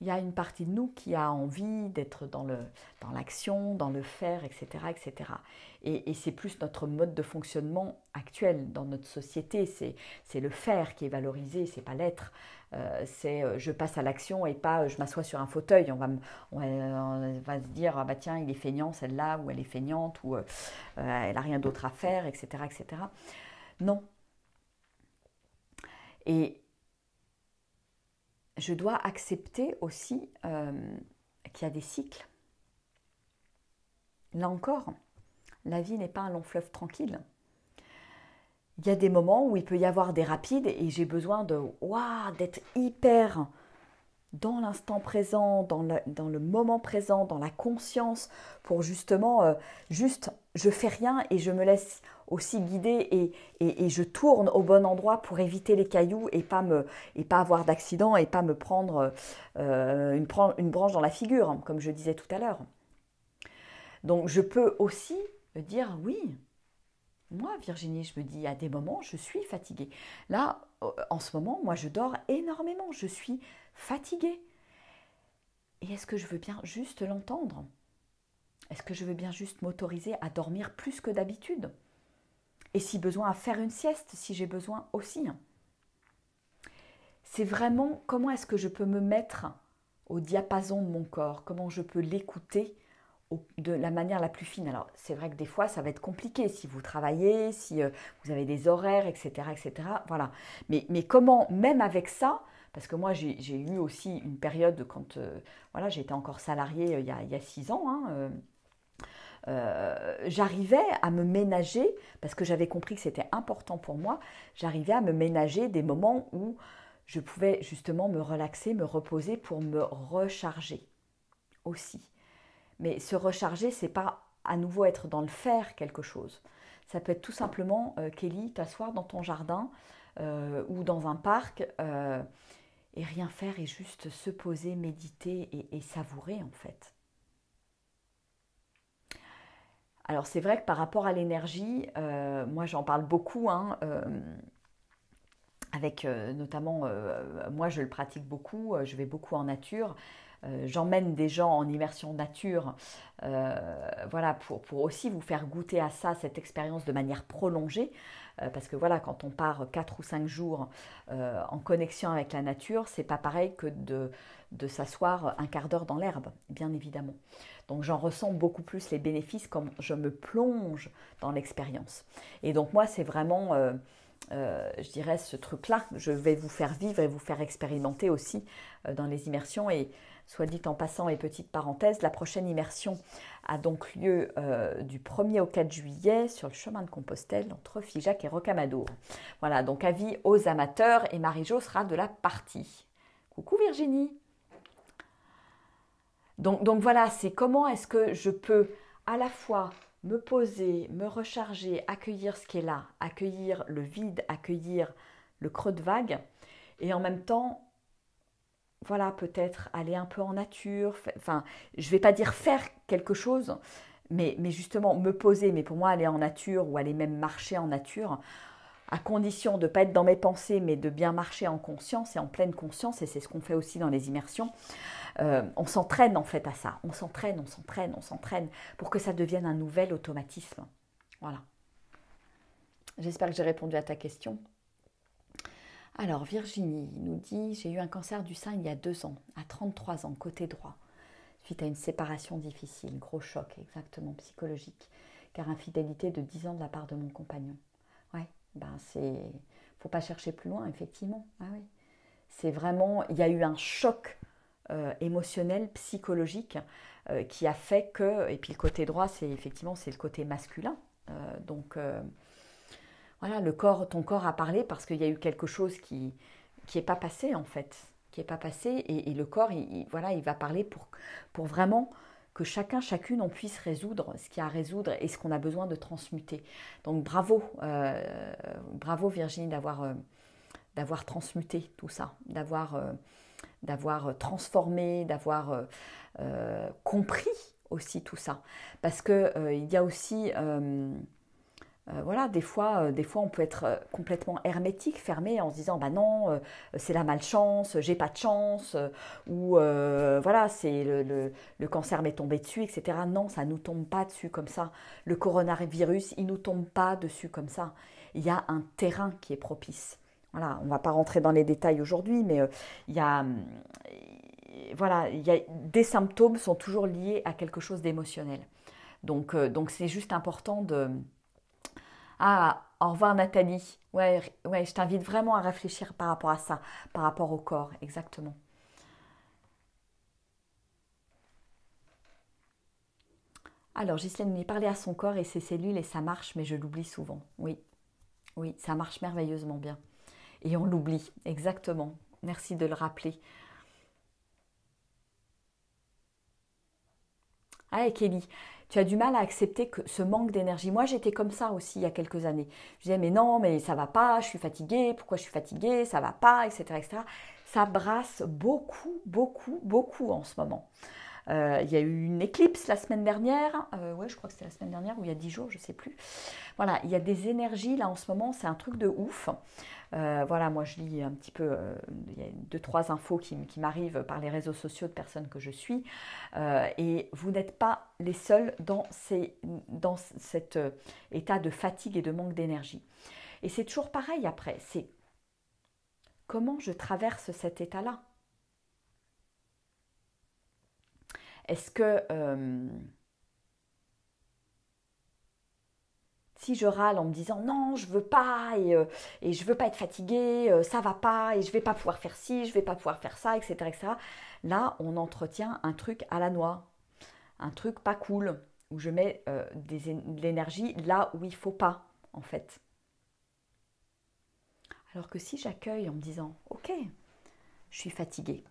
Il y a une partie de nous qui a envie d'être dans l'action, dans le faire, etc. etc. Et c'est plus notre mode de fonctionnement actuel dans notre société. C'est le faire qui est valorisé, c'est pas l'être. C'est je passe à l'action et pas je m'assois sur un fauteuil. On va se dire ah bah tiens, il est feignant celle-là, ou elle est feignante, ou elle n'a rien d'autre à faire, etc. etc. Non. Et je dois accepter aussi qu'il y a des cycles. Là encore, la vie n'est pas un long fleuve tranquille. Il y a des moments où il peut y avoir des rapides et j'ai besoin d'être hyper dans l'instant présent, dans le moment présent, dans la conscience, pour justement, je fais rien et je me laisse aussi guider et je tourne au bon endroit pour éviter les cailloux et pas avoir d'accident et pas me prendre une branche dans la figure, hein, comme je disais tout à l'heure. Donc je peux aussi me dire oui. Moi, Virginie, je me dis à des moments, je suis fatiguée. Là, en ce moment, moi, je dors énormément. Je suis fatiguée. Et est-ce que je veux bien juste l'entendre? Est-ce que je veux bien juste m'autoriser à dormir plus que d'habitude? Et si besoin, à faire une sieste, si j'ai besoin aussi. C'est vraiment comment est-ce que je peux me mettre au diapason de mon corps, comment je peux l'écouter de la manière la plus fine. Alors, c'est vrai que des fois, ça va être compliqué si vous travaillez, si vous avez des horaires, etc., etc. Voilà. Mais comment, même avec ça, parce que moi, j'ai eu aussi une période quand voilà, j'étais encore salariée il y a 6 ans, hein, j'arrivais à me ménager, parce que j'avais compris que c'était important pour moi, j'arrivais à me ménager des moments où je pouvais justement me relaxer, me reposer pour me recharger aussi. Mais se recharger, c'est pas à nouveau être dans le faire quelque chose. Ça peut être tout simplement, Kelly, t'asseoir dans ton jardin ou dans un parc et rien faire et juste se poser, méditer et savourer en fait. Alors c'est vrai que par rapport à l'énergie, moi j'en parle beaucoup, hein, avec notamment, moi je le pratique beaucoup, je vais beaucoup en nature. J'emmène des gens en immersion nature, voilà, pour aussi vous faire goûter à ça, cette expérience de manière prolongée, parce que voilà, quand on part 4 ou 5 jours en connexion avec la nature, c'est pas pareil que de s'asseoir un quart d'heure dans l'herbe, bien évidemment. Donc j'en ressens beaucoup plus les bénéfices quand je me plonge dans l'expérience. Et donc moi, c'est vraiment, je dirais, ce truc-là, je vais vous faire vivre et vous faire expérimenter aussi dans les immersions. Et soit dit en passant et petite parenthèse, la prochaine immersion a donc lieu du 1er au 4 juillet sur le chemin de Compostelle entre Figeac et Rocamadour. Voilà, donc avis aux amateurs et Marie-Jo sera de la partie. Coucou Virginie. Donc voilà, c'est comment est-ce que je peux à la fois me poser, me recharger, accueillir ce qui est là, accueillir le vide, accueillir le creux de vague, et en même temps, voilà, peut-être aller un peu en nature, enfin, je ne vais pas dire faire quelque chose, mais justement me poser, mais pour moi aller en nature ou aller même marcher en nature, à condition de ne pas être dans mes pensées, mais de bien marcher en conscience et en pleine conscience, et c'est ce qu'on fait aussi dans les immersions. On s'entraîne en fait à ça, on s'entraîne pour que ça devienne un nouvel automatisme. Voilà. J'espère que j'ai répondu à ta question. Alors Virginie nous dit, j'ai eu un cancer du sein il y a 2 ans, à 33 ans, côté droit, suite à une séparation difficile, gros choc, exactement, psychologique, car infidélité de 10 ans de la part de mon compagnon. Ouais, ben faut pas chercher plus loin, effectivement. Ah oui. C'est vraiment, il y a eu un choc émotionnel, psychologique, qui a fait que, et puis le côté droit, c'est effectivement c'est le côté masculin. Donc voilà, ton corps a parlé parce qu'il y a eu quelque chose qui est pas passé en fait, qui est pas passé, et le corps, voilà, il va parler pour vraiment que chacune, on puisse résoudre ce qu'il y a à résoudre et ce qu'on a besoin de transmuter. Donc bravo Virginie d'avoir transmuté tout ça, d'avoir transformé, d'avoir compris aussi tout ça. Parce qu'il y a aussi, voilà, des fois on peut être complètement hermétique, fermé, en se disant, bah non, c'est la malchance, j'ai pas de chance, ou voilà, c'est le cancer m'est tombé dessus, etc. Non, ça nous tombe pas dessus comme ça. Le coronavirus, il nous tombe pas dessus comme ça. Il y a un terrain qui est propice. Voilà, on ne va pas rentrer dans les détails aujourd'hui, mais il y a, voilà, des symptômes sont toujours liés à quelque chose d'émotionnel. Donc c'est juste important de... Ah, au revoir Nathalie. Ouais, je t'invite vraiment à réfléchir par rapport à ça, par rapport au corps, exactement. Alors, Ghislaine, il parlait à son corps et ses cellules et ça marche, mais je l'oublie souvent. Oui, oui, ça marche merveilleusement bien. Et on l'oublie, exactement. Merci de le rappeler. Ah, et Kelly, tu as du mal à accepter que ce manque d'énergie. Moi, j'étais comme ça aussi il y a quelques années. Je disais, mais non, mais ça va pas, je suis fatiguée, pourquoi je suis fatiguée, ça va pas, etc., etc. Ça brasse beaucoup, beaucoup, beaucoup en ce moment. Il y a eu une éclipse la semaine dernière, ouais, je crois que c'était la semaine dernière ou il y a 10 jours, je ne sais plus. Voilà, il y a des énergies là en ce moment, c'est un truc de ouf. Voilà, moi je lis un petit peu, il y a 2-3 infos qui m'arrivent par les réseaux sociaux de personnes que je suis. Et vous n'êtes pas les seuls dans cet état de fatigue et de manque d'énergie. Et c'est toujours pareil après, c'est comment je traverse cet état-là. Est-ce que si je râle en me disant non, je veux pas et je veux pas être fatiguée, ça va pas et je vais pas pouvoir faire ci, je vais pas pouvoir faire ça, etc., etc. Là, on entretient un truc à la noix, un truc pas cool, où je mets de l'énergie là où il faut pas, en fait. Alors que si j'accueille en me disant ok, je suis fatiguée.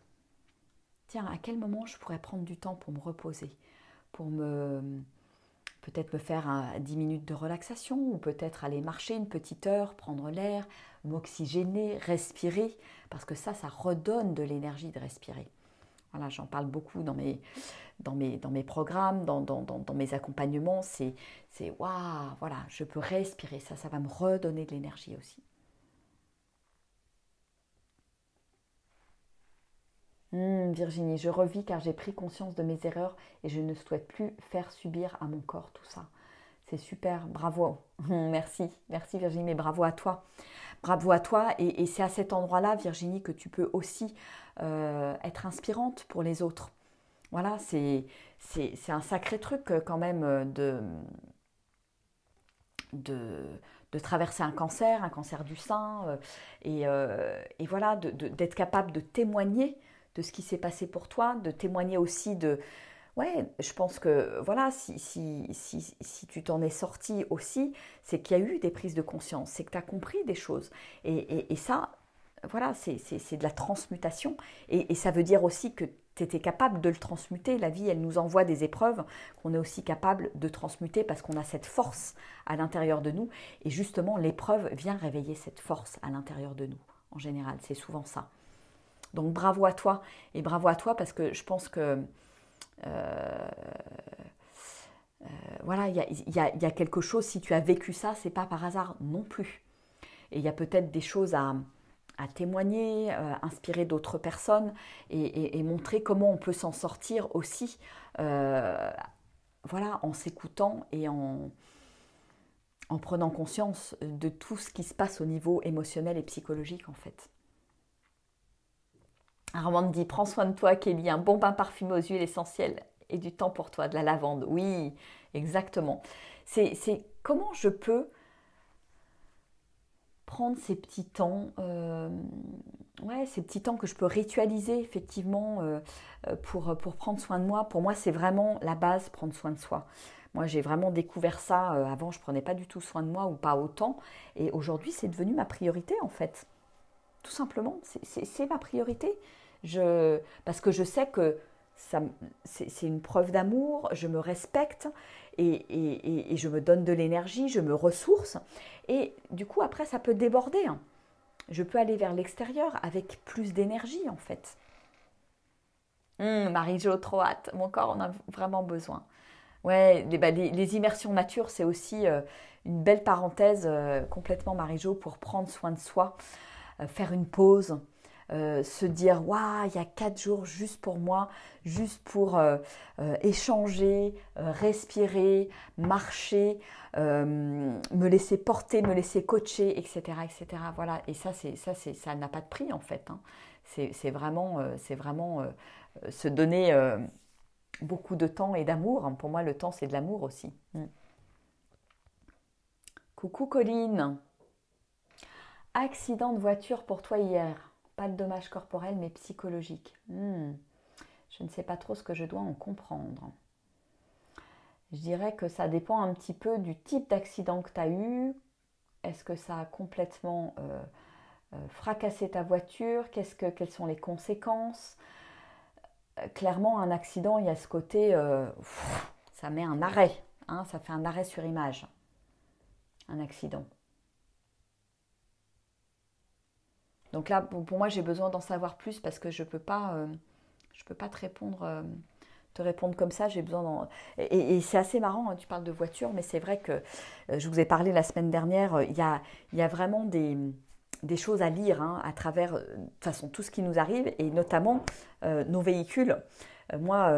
Tiens, à quel moment je pourrais prendre du temps pour me reposer, pour peut-être me faire 10 minutes de relaxation ou peut-être aller marcher une petite heure, prendre l'air, m'oxygéner, respirer, parce que ça redonne de l'énergie de respirer. Voilà, j'en parle beaucoup dans mes programmes, dans mes accompagnements. C'est waouh, voilà, je peux respirer, ça va me redonner de l'énergie aussi. Virginie, je revis car j'ai pris conscience de mes erreurs et je ne souhaite plus faire subir à mon corps tout ça. C'est super, bravo. Merci, merci Virginie, mais bravo à toi. Bravo à toi et c'est à cet endroit-là, Virginie, que tu peux aussi être inspirante pour les autres. Voilà, c'est un sacré truc quand même de traverser un cancer du sein, et voilà, d'être capable de témoigner de ce qui s'est passé pour toi, de témoigner aussi de... Ouais, je pense que voilà, si tu t'en es sorti aussi, c'est qu'il y a eu des prises de conscience, c'est que tu as compris des choses. Et ça, voilà, c'est de la transmutation. Et ça veut dire aussi que tu étais capable de le transmuter. La vie, elle nous envoie des épreuves qu'on est aussi capable de transmuter parce qu'on a cette force à l'intérieur de nous. Et justement, l'épreuve vient réveiller cette force à l'intérieur de nous. En général, c'est souvent ça. Donc bravo à toi. Et bravo à toi parce que je pense que voilà, il y a quelque chose, si tu as vécu ça, c'est pas par hasard non plus. Et il y a peut-être des choses à témoigner, inspirer d'autres personnes et montrer comment on peut s'en sortir aussi, voilà, en s'écoutant et en prenant conscience de tout ce qui se passe au niveau émotionnel et psychologique en fait. Armande dit, prends soin de toi Kelly, un bon bain parfumé aux huiles essentielles et du temps pour toi, de la lavande. Oui, exactement. C'est comment je peux prendre ces petits temps, ces petits temps que je peux ritualiser effectivement pour prendre soin de moi. Pour moi, c'est vraiment la base, prendre soin de soi. Moi, j'ai vraiment découvert ça. Avant, je ne prenais pas du tout soin de moi ou pas autant. Et aujourd'hui, c'est devenu ma priorité en fait. Tout simplement, c'est ma priorité. Parce que je sais que c'est une preuve d'amour, je me respecte et je me donne de l'énergie, je me ressource. Et du coup, après, ça peut déborder. Je peux aller vers l'extérieur avec plus d'énergie, en fait. Marie-Jo, trop hâte. Mon corps en a vraiment besoin. Ouais, les immersions nature, c'est aussi une belle parenthèse complètement, Marie-Jo, pour prendre soin de soi, faire une pause. Se dire waouh, il y a 4 jours juste pour moi, juste pour échanger, respirer, marcher, me laisser porter, me laisser coacher, etc., etc. Voilà. Et ça n'a pas de prix en fait. Hein. C'est vraiment se donner beaucoup de temps et d'amour. Pour moi, le temps c'est de l'amour aussi. Coucou Colline. Accident de voiture pour toi hier. Pas de dommages corporels, mais psychologiques. Je ne sais pas trop ce que je dois en comprendre. Je dirais que ça dépend un petit peu du type d'accident que tu as eu. Est-ce que ça a complètement fracassé ta voiture? Quelles sont les conséquences? Clairement, un accident, il y a ce côté, ça met un arrêt. Hein, ça fait un arrêt sur image. Un accident. Donc là, pour moi, j'ai besoin d'en savoir plus parce que je peux pas te répondre comme ça. J'ai besoin et c'est assez marrant. Hein, tu parles de voiture, mais c'est vrai que je vous ai parlé la semaine dernière. Il y a vraiment des choses à lire hein, à travers de toute façon tout ce qui nous arrive et notamment nos véhicules. Moi,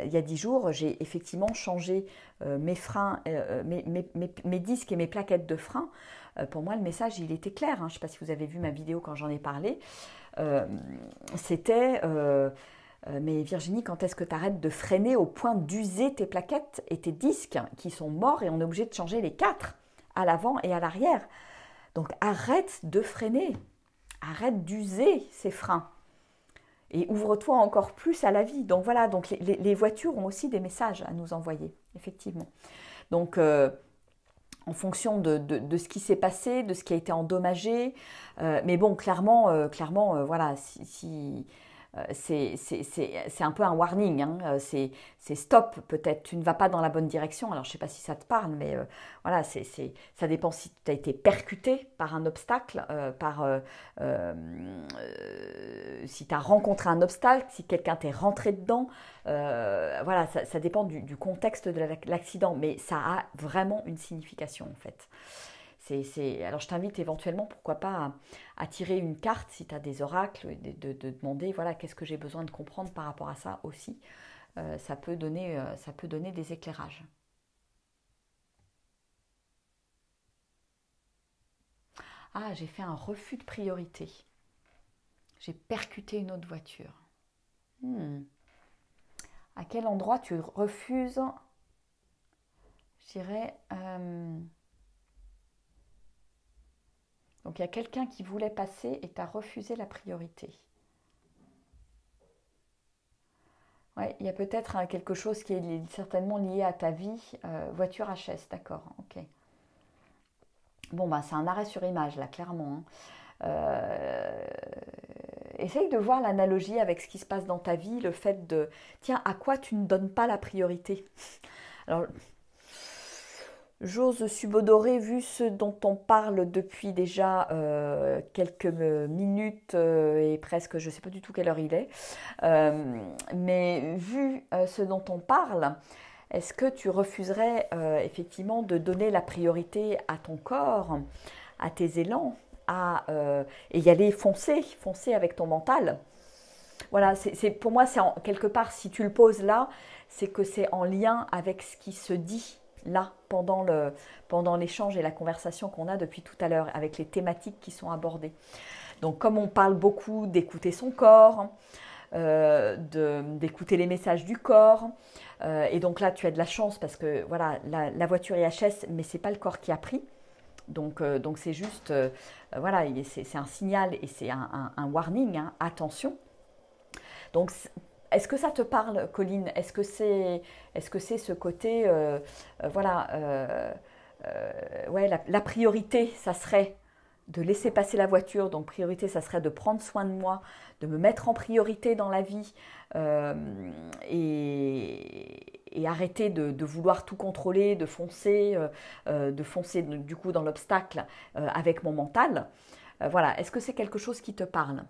il y a 10 jours, j'ai effectivement changé mes freins, mes disques et mes plaquettes de frein. Pour moi, le message, il était clair. Hein. Je ne sais pas si vous avez vu ma vidéo quand j'en ai parlé. C'était mais Virginie, quand est-ce que tu arrêtes de freiner au point d'user tes plaquettes et tes disques qui sont morts et on est obligé de changer les 4 ? à l'avant et à l'arrière. Donc arrête de freiner, arrête d'user ces freins et ouvre-toi encore plus à la vie. Donc voilà, donc les voitures ont aussi des messages à nous envoyer, effectivement. Donc en fonction de ce qui s'est passé, de ce qui a été endommagé. Mais bon, clairement, voilà, c'est un peu un warning, hein. C'est stop peut-être, tu ne vas pas dans la bonne direction. Alors je ne sais pas si ça te parle, mais voilà, ça dépend si tu as été percuté par un obstacle, si tu as rencontré un obstacle, si quelqu'un t'est rentré dedans. Voilà, ça dépend du contexte de l'accident, mais ça a vraiment une signification en fait. Alors je t'invite éventuellement, pourquoi pas, à tirer une carte si tu as des oracles, de demander, voilà, qu'est-ce que j'ai besoin de comprendre par rapport à ça aussi. Ça peut donner des éclairages. Ah, j'ai fait un refus de priorité. J'ai percuté une autre voiture. À quel endroit tu refuses, je dirais... Donc il y a quelqu'un qui voulait passer et tu as refusé la priorité. Ouais, il y a peut-être quelque chose qui est certainement lié à ta vie. Voiture HS, d'accord, ok. Bon, ben c'est un arrêt sur image là, clairement. Hein. Essaye de voir l'analogie avec ce qui se passe dans ta vie, le fait de, tiens, à quoi tu ne donnes pas la priorité. Alors, j'ose subodorer, vu ce dont on parle depuis déjà quelques minutes et presque, je ne sais pas du tout quelle heure il est, mais vu ce dont on parle, est-ce que tu refuserais effectivement de donner la priorité à ton corps, à tes élans, et y aller foncer avec ton mental? Voilà, pour moi, quelque part, si tu le poses là, c'est que c'est en lien avec ce qui se dit là, pendant l'échange et la conversation qu'on a depuis tout à l'heure, avec les thématiques qui sont abordées. Donc comme on parle beaucoup d'écouter son corps, d'écouter les messages du corps, et donc là tu as de la chance parce que voilà, la voiture est HS, mais c'est pas le corps qui a pris. Donc c'est juste, voilà, c'est un signal et c'est un warning, hein, attention. Donc est-ce que ça te parle, Colline? Est-ce que c'est ce côté, voilà, ouais, la priorité, ça serait de laisser passer la voiture. Donc priorité, ça serait de prendre soin de moi, de me mettre en priorité dans la vie et arrêter de vouloir tout contrôler, de foncer du coup dans l'obstacle avec mon mental. Voilà, est-ce que c'est quelque chose qui te parle?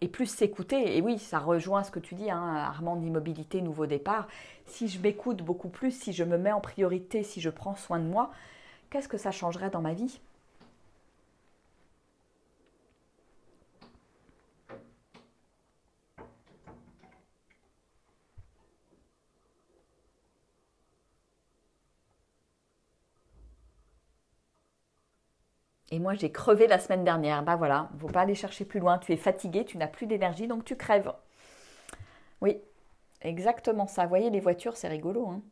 Et plus s'écouter, et oui, ça rejoint ce que tu dis, hein, Armand d'immobilité, nouveau départ. Si je m'écoute beaucoup plus, si je me mets en priorité, si je prends soin de moi, qu'est-ce que ça changerait dans ma vie? Et moi, j'ai crevé la semaine dernière. Bah voilà, il ne faut pas aller chercher plus loin. Tu es fatigué, tu n'as plus d'énergie, donc tu crèves. Oui, exactement ça. Vous voyez, les voitures, c'est rigolo, hein.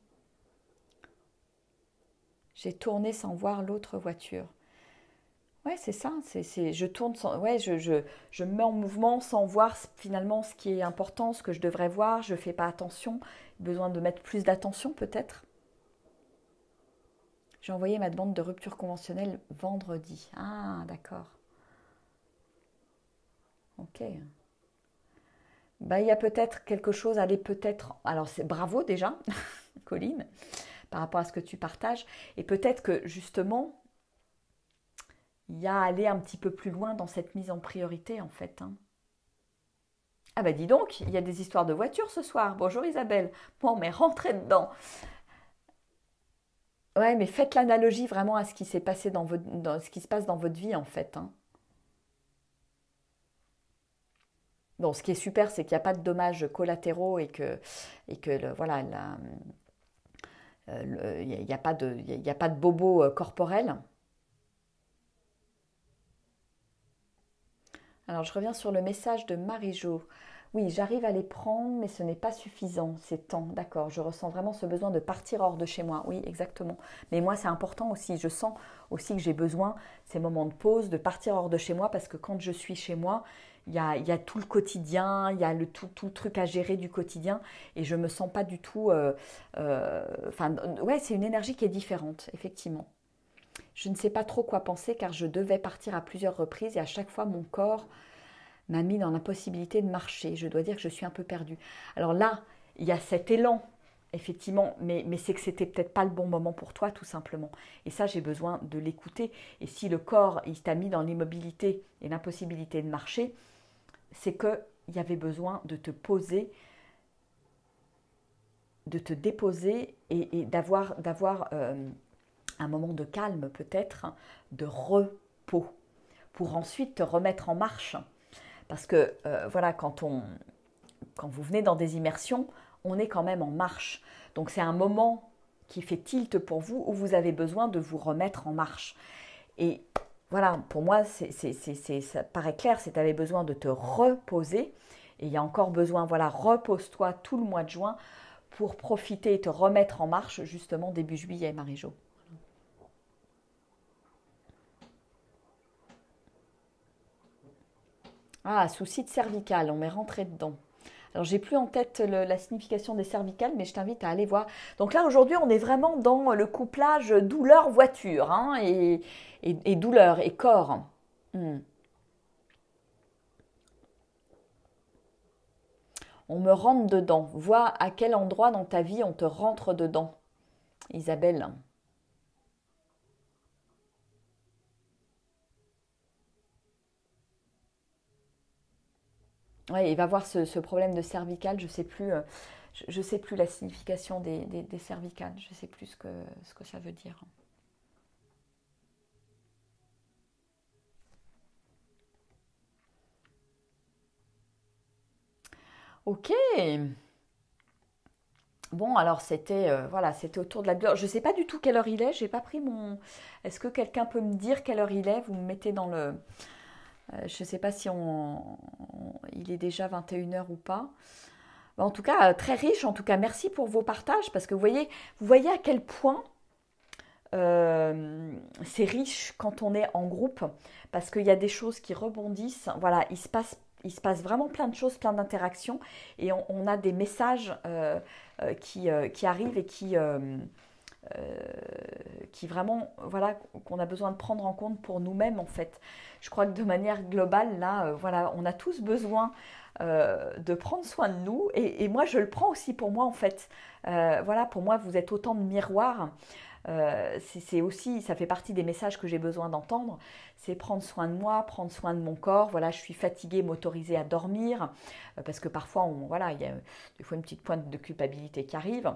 J'ai tourné sans voir l'autre voiture. Ouais, c'est ça. Je tourne sans, ouais, je me mets en mouvement sans voir finalement ce qui est important, ce que je devrais voir. Je ne fais pas attention. Besoin de mettre plus d'attention peut-être. J'ai envoyé ma demande de rupture conventionnelle vendredi. Ah, d'accord. Ok. Bah, il y a peut-être quelque chose, allez peut-être. Alors, c'est bravo déjà, Colline, par rapport à ce que tu partages. Et peut-être que justement, il y a à aller un petit peu plus loin dans cette mise en priorité, en fait. Hein. Ah, bah dis donc, il y a des histoires de voitures ce soir. Bonjour Isabelle. Bon, mais rentrez dedans. Ouais, mais faites l'analogie vraiment à ce qui s'est passé dans ce qui se passe dans votre vie, en fait. Hein. Bon, ce qui est super, c'est qu'il n'y a pas de dommages collatéraux et que voilà, il n'y a pas de bobo corporel. Alors, je reviens sur le message de Marie-Jo. Oui, j'arrive à les prendre, mais ce n'est pas suffisant, ces temps, d'accord. Je ressens vraiment ce besoin de partir hors de chez moi, oui, exactement. Mais moi, c'est important aussi, je sens aussi que j'ai besoin, ces moments de pause, de partir hors de chez moi, parce que quand je suis chez moi, il y a tout le quotidien, il y a tout le truc à gérer du quotidien, et je me sens pas du tout... Enfin, ouais, c'est une énergie qui est différente, effectivement. Je ne sais pas trop quoi penser, car je devais partir à plusieurs reprises, et à chaque fois, mon corps m'a mis dans l'impossibilité de marcher. Je dois dire que je suis un peu perdue. Alors là, il y a cet élan, effectivement, mais c'est que c'était peut-être pas le bon moment pour toi, tout simplement. Et ça, j'ai besoin de l'écouter. Et si le corps, il t'a mis dans l'immobilité et l'impossibilité de marcher, c'est qu'il y avait besoin de te poser, de te déposer et d'avoir un moment de calme peut-être, de repos, pour ensuite te remettre en marche. Parce que voilà, quand vous venez dans des immersions, on est quand même en marche. Donc c'est un moment qui fait tilt pour vous où vous avez besoin de vous remettre en marche. Et voilà, pour moi, ça paraît clair, c'est que tu avais besoin de te reposer. Et il y a encore besoin, voilà, repose-toi tout le mois de juin pour profiter et te remettre en marche justement début juillet, Marie-Jo. Ah, souci de cervical, on m'est rentré dedans. Alors, j'ai plus en tête la signification des cervicales, mais je t'invite à aller voir. Donc là, aujourd'hui, on est vraiment dans le couplage douleur-voiture, hein, et douleur et corps. Hmm. On me rentre dedans. Vois à quel endroit dans ta vie on te rentre dedans, Isabelle. Ouais, il va voir ce problème de cervical. Je sais plus, je sais plus la signification des cervicales. Je sais plus ce que ça veut dire. Ok. Bon, alors c'était voilà, c'était autour de la douleur. Je ne sais pas du tout quelle heure il est. J'ai pas pris mon. Est-ce que quelqu'un peut me dire quelle heure il est? Vous me mettez dans le. Je ne sais pas si il est déjà 21 heures ou pas. En tout cas, très riche. En tout cas, merci pour vos partages parce que vous voyez à quel point c'est riche quand on est en groupe parce qu'il y a des choses qui rebondissent. Voilà, il se passe vraiment plein de choses, plein d'interactions et on a des messages qui arrivent et qui vraiment, voilà, qu'on a besoin de prendre en compte pour nous-mêmes en fait. Je crois que de manière globale, là, voilà, on a tous besoin de prendre soin de nous et moi je le prends aussi pour moi en fait. Voilà, pour moi vous êtes autant de miroirs. C'est aussi, ça fait partie des messages que j'ai besoin d'entendre. C'est prendre soin de moi, prendre soin de mon corps. Voilà, je suis fatiguée, m'autoriser à dormir parce que parfois, voilà, il y a des fois une petite pointe de culpabilité qui arrive.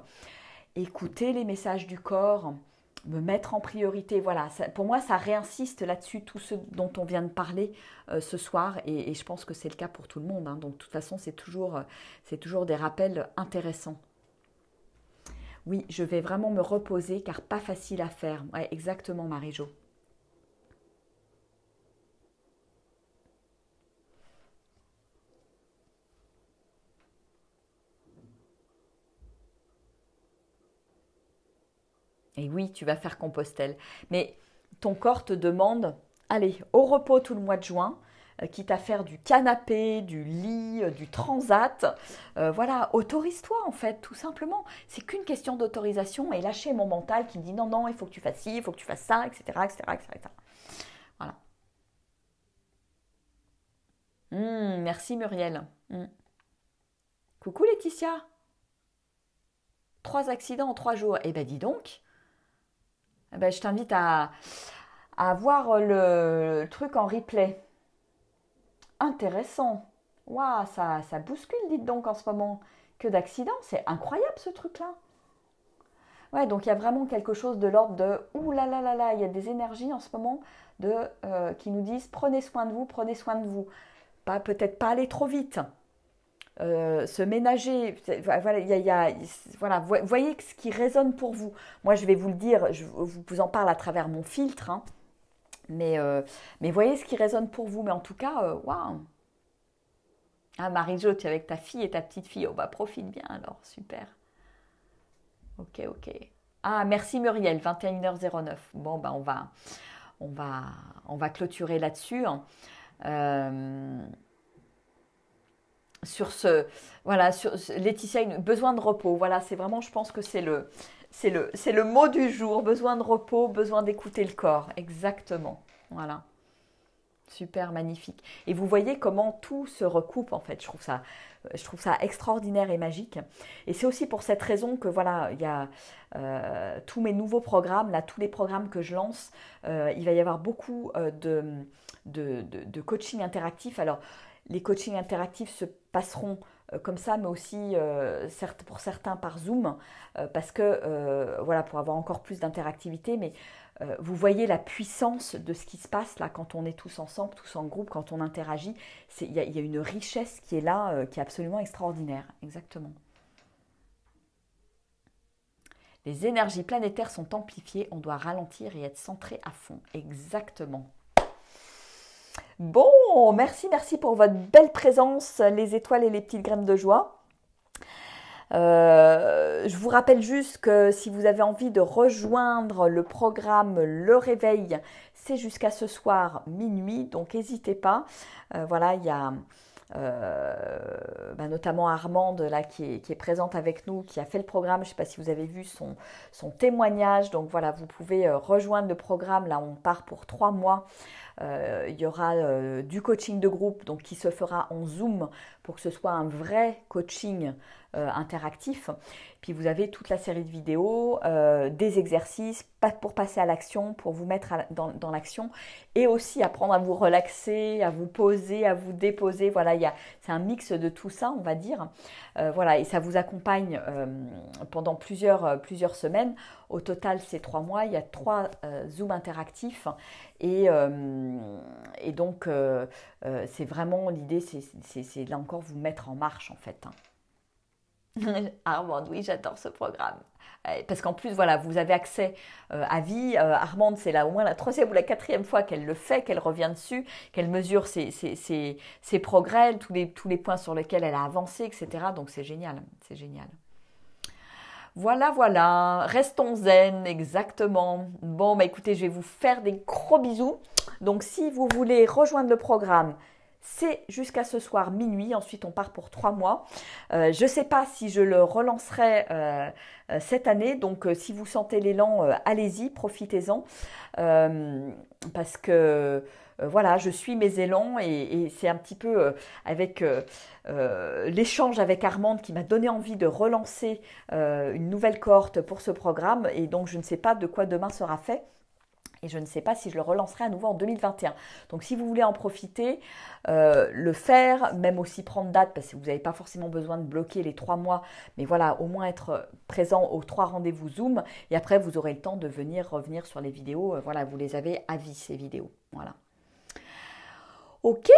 Écouter les messages du corps, me mettre en priorité. Voilà, pour moi, ça réinsiste là-dessus, tout ce dont on vient de parler ce soir. Et je pense que c'est le cas pour tout le monde. Hein. Donc, de toute façon, c'est toujours des rappels intéressants. Oui, je vais vraiment me reposer car pas facile à faire. Ouais, exactement, Marie-Jo. Et oui, tu vas faire Compostelle. Mais ton corps te demande, allez, au repos tout le mois de juin, quitte à faire du canapé, du lit, du transat. Voilà, autorise-toi en fait, tout simplement. C'est qu'une question d'autorisation et lâcher mon mental qui me dit non, non, il faut que tu fasses ci, il faut que tu fasses ça, etc., etc., etc., etc. Voilà. Merci Muriel. Coucou Laetitia. 3 accidents en 3 jours. Eh ben dis donc. Eh ben, je t'invite à voir le truc en replay. Intéressant. Waouh, ça bouscule, dites donc, en ce moment. Que d'accidents, c'est incroyable ce truc-là. Ouais, donc il y a vraiment quelque chose de l'ordre de ouh là là là là, il y a des énergies en ce moment qui nous disent prenez soin de vous, prenez soin de vous. Pas, peut-être pas aller trop vite, se ménager. Voilà, voilà, voyez ce qui résonne pour vous. Moi, je vais vous le dire, je vous en parle à travers mon filtre, hein, mais voyez ce qui résonne pour vous. Mais en tout cas, waouh, Ah, Marie-Jo, tu es avec ta fille et ta petite fille. Oh, bah, profite bien alors, super. Ok, ok. Ah, merci Muriel, 21h09. Bon, bah, on va, on va clôturer là-dessus, hein. Euh, sur ce, voilà, Laetitia, besoin de repos. Voilà, c'est vraiment, je pense que c'est le mot du jour. Besoin de repos, besoin d'écouter le corps. Exactement. Voilà. Super magnifique. Et vous voyez comment tout se recoupe en fait. Je trouve ça extraordinaire et magique. Et c'est aussi pour cette raison que voilà, il y a tous mes nouveaux programmes, là, tous les programmes que je lance, il va y avoir beaucoup de coaching interactif. Alors, les coachings interactifs se passeront comme ça, mais aussi pour certains par Zoom, parce que voilà, pour avoir encore plus d'interactivité. Mais vous voyez la puissance de ce qui se passe là quand on est tous ensemble, tous en groupe, quand on interagit. Il y a une richesse qui est là, qui est absolument extraordinaire. Exactement. Les énergies planétaires sont amplifiées, on doit ralentir et être centré à fond. Exactement. Bon, merci pour votre belle présence, les étoiles et les petites graines de joie. Je vous rappelle juste que si vous avez envie de rejoindre le programme Le Réveil, c'est jusqu'à ce soir minuit, donc n'hésitez pas. Voilà, il y a notamment Armande là, qui est présente avec nous, qui a fait le programme. Je ne sais pas si vous avez vu son témoignage. Donc voilà, vous pouvez rejoindre le programme. Là, on part pour 3 mois. Il y aura du coaching de groupe donc qui se fera en Zoom pour que ce soit un vrai coaching interactif. Puis vous avez toute la série de vidéos, des exercices pour passer à l'action, pour vous mettre dans l'action et aussi apprendre à vous relaxer, à vous poser, à vous déposer. Voilà, c'est un mix de tout ça, on va dire. Voilà, et ça vous accompagne pendant plusieurs semaines. Au total, c'est 3 mois. Il y a 3 Zooms interactifs et donc c'est vraiment l'idée, c'est là encore vous mettre en marche en fait. Armande, oui, j'adore ce programme. Parce qu'en plus, voilà, vous avez accès à vie. Armande, c'est là au moins la 3e ou la 4e fois qu'elle le fait, qu'elle revient dessus, qu'elle mesure ses progrès, tous les points sur lesquels elle a avancé, etc. Donc c'est génial, c'est génial. Voilà, voilà, restons zen, exactement. Bon, bah écoutez, je vais vous faire des gros bisous. Donc si vous voulez rejoindre le programme, c'est jusqu'à ce soir minuit, ensuite on part pour 3 mois. Je ne sais pas si je le relancerai cette année, donc si vous sentez l'élan, allez-y, profitez-en. Parce que voilà, je suis mes élans et c'est un petit peu avec l'échange avec Armande qui m'a donné envie de relancer une nouvelle cohorte pour ce programme et donc je ne sais pas de quoi demain sera fait. Et je ne sais pas si je le relancerai à nouveau en 2021. Donc si vous voulez en profiter, le faire, même aussi prendre date, parce que vous n'avez pas forcément besoin de bloquer les 3 mois, mais voilà, au moins être présent aux 3 rendez-vous Zoom. Et après, vous aurez le temps de revenir sur les vidéos. Voilà, vous les avez à vie, ces vidéos. Voilà. Ok,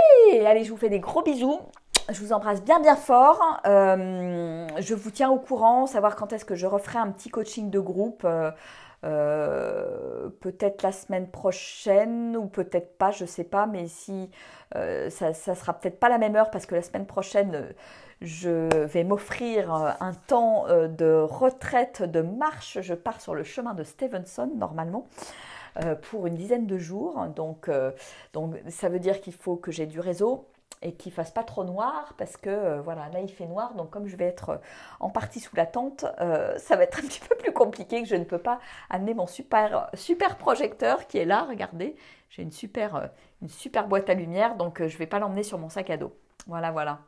allez, je vous fais des gros bisous. Je vous embrasse bien fort. Je vous tiens au courant, savoir quand est-ce que je referai un petit coaching de groupe. Peut-être la semaine prochaine ou peut-être pas, je sais pas, mais si ça sera peut-être pas la même heure parce que la semaine prochaine je vais m'offrir un temps de retraite, de marche. Je pars sur le chemin de Stevenson normalement pour une dizaine de jours, donc ça veut dire qu'il faut que j'ai du réseau et qu'il ne fasse pas trop noir parce que voilà, là il fait noir, donc comme je vais être en partie sous la tente, ça va être un petit peu plus compliqué, que je ne peux pas amener mon super projecteur qui est là, regardez, j'ai une super boîte à lumière, donc je ne vais pas l'emmener sur mon sac à dos. Voilà.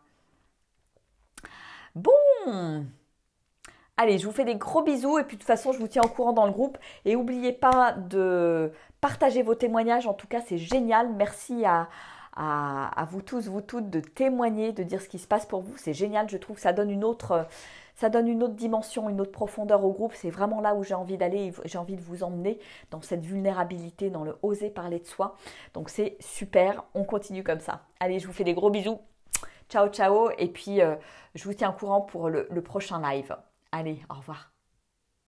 Bon, allez, je vous fais des gros bisous et puis de toute façon, je vous tiens au courant dans le groupe. Et n'oubliez pas de partager vos témoignages, en tout cas, c'est génial. Merci à vous tous, vous toutes, de témoigner, de dire ce qui se passe pour vous. C'est génial, je trouve que ça donne une autre dimension, une autre profondeur au groupe. C'est vraiment là où j'ai envie d'aller, j'ai envie de vous emmener dans cette vulnérabilité, dans le oser parler de soi. Donc c'est super, on continue comme ça. Allez, je vous fais des gros bisous. Ciao, ciao. Et puis, je vous tiens au courant pour le prochain live. Allez, au revoir.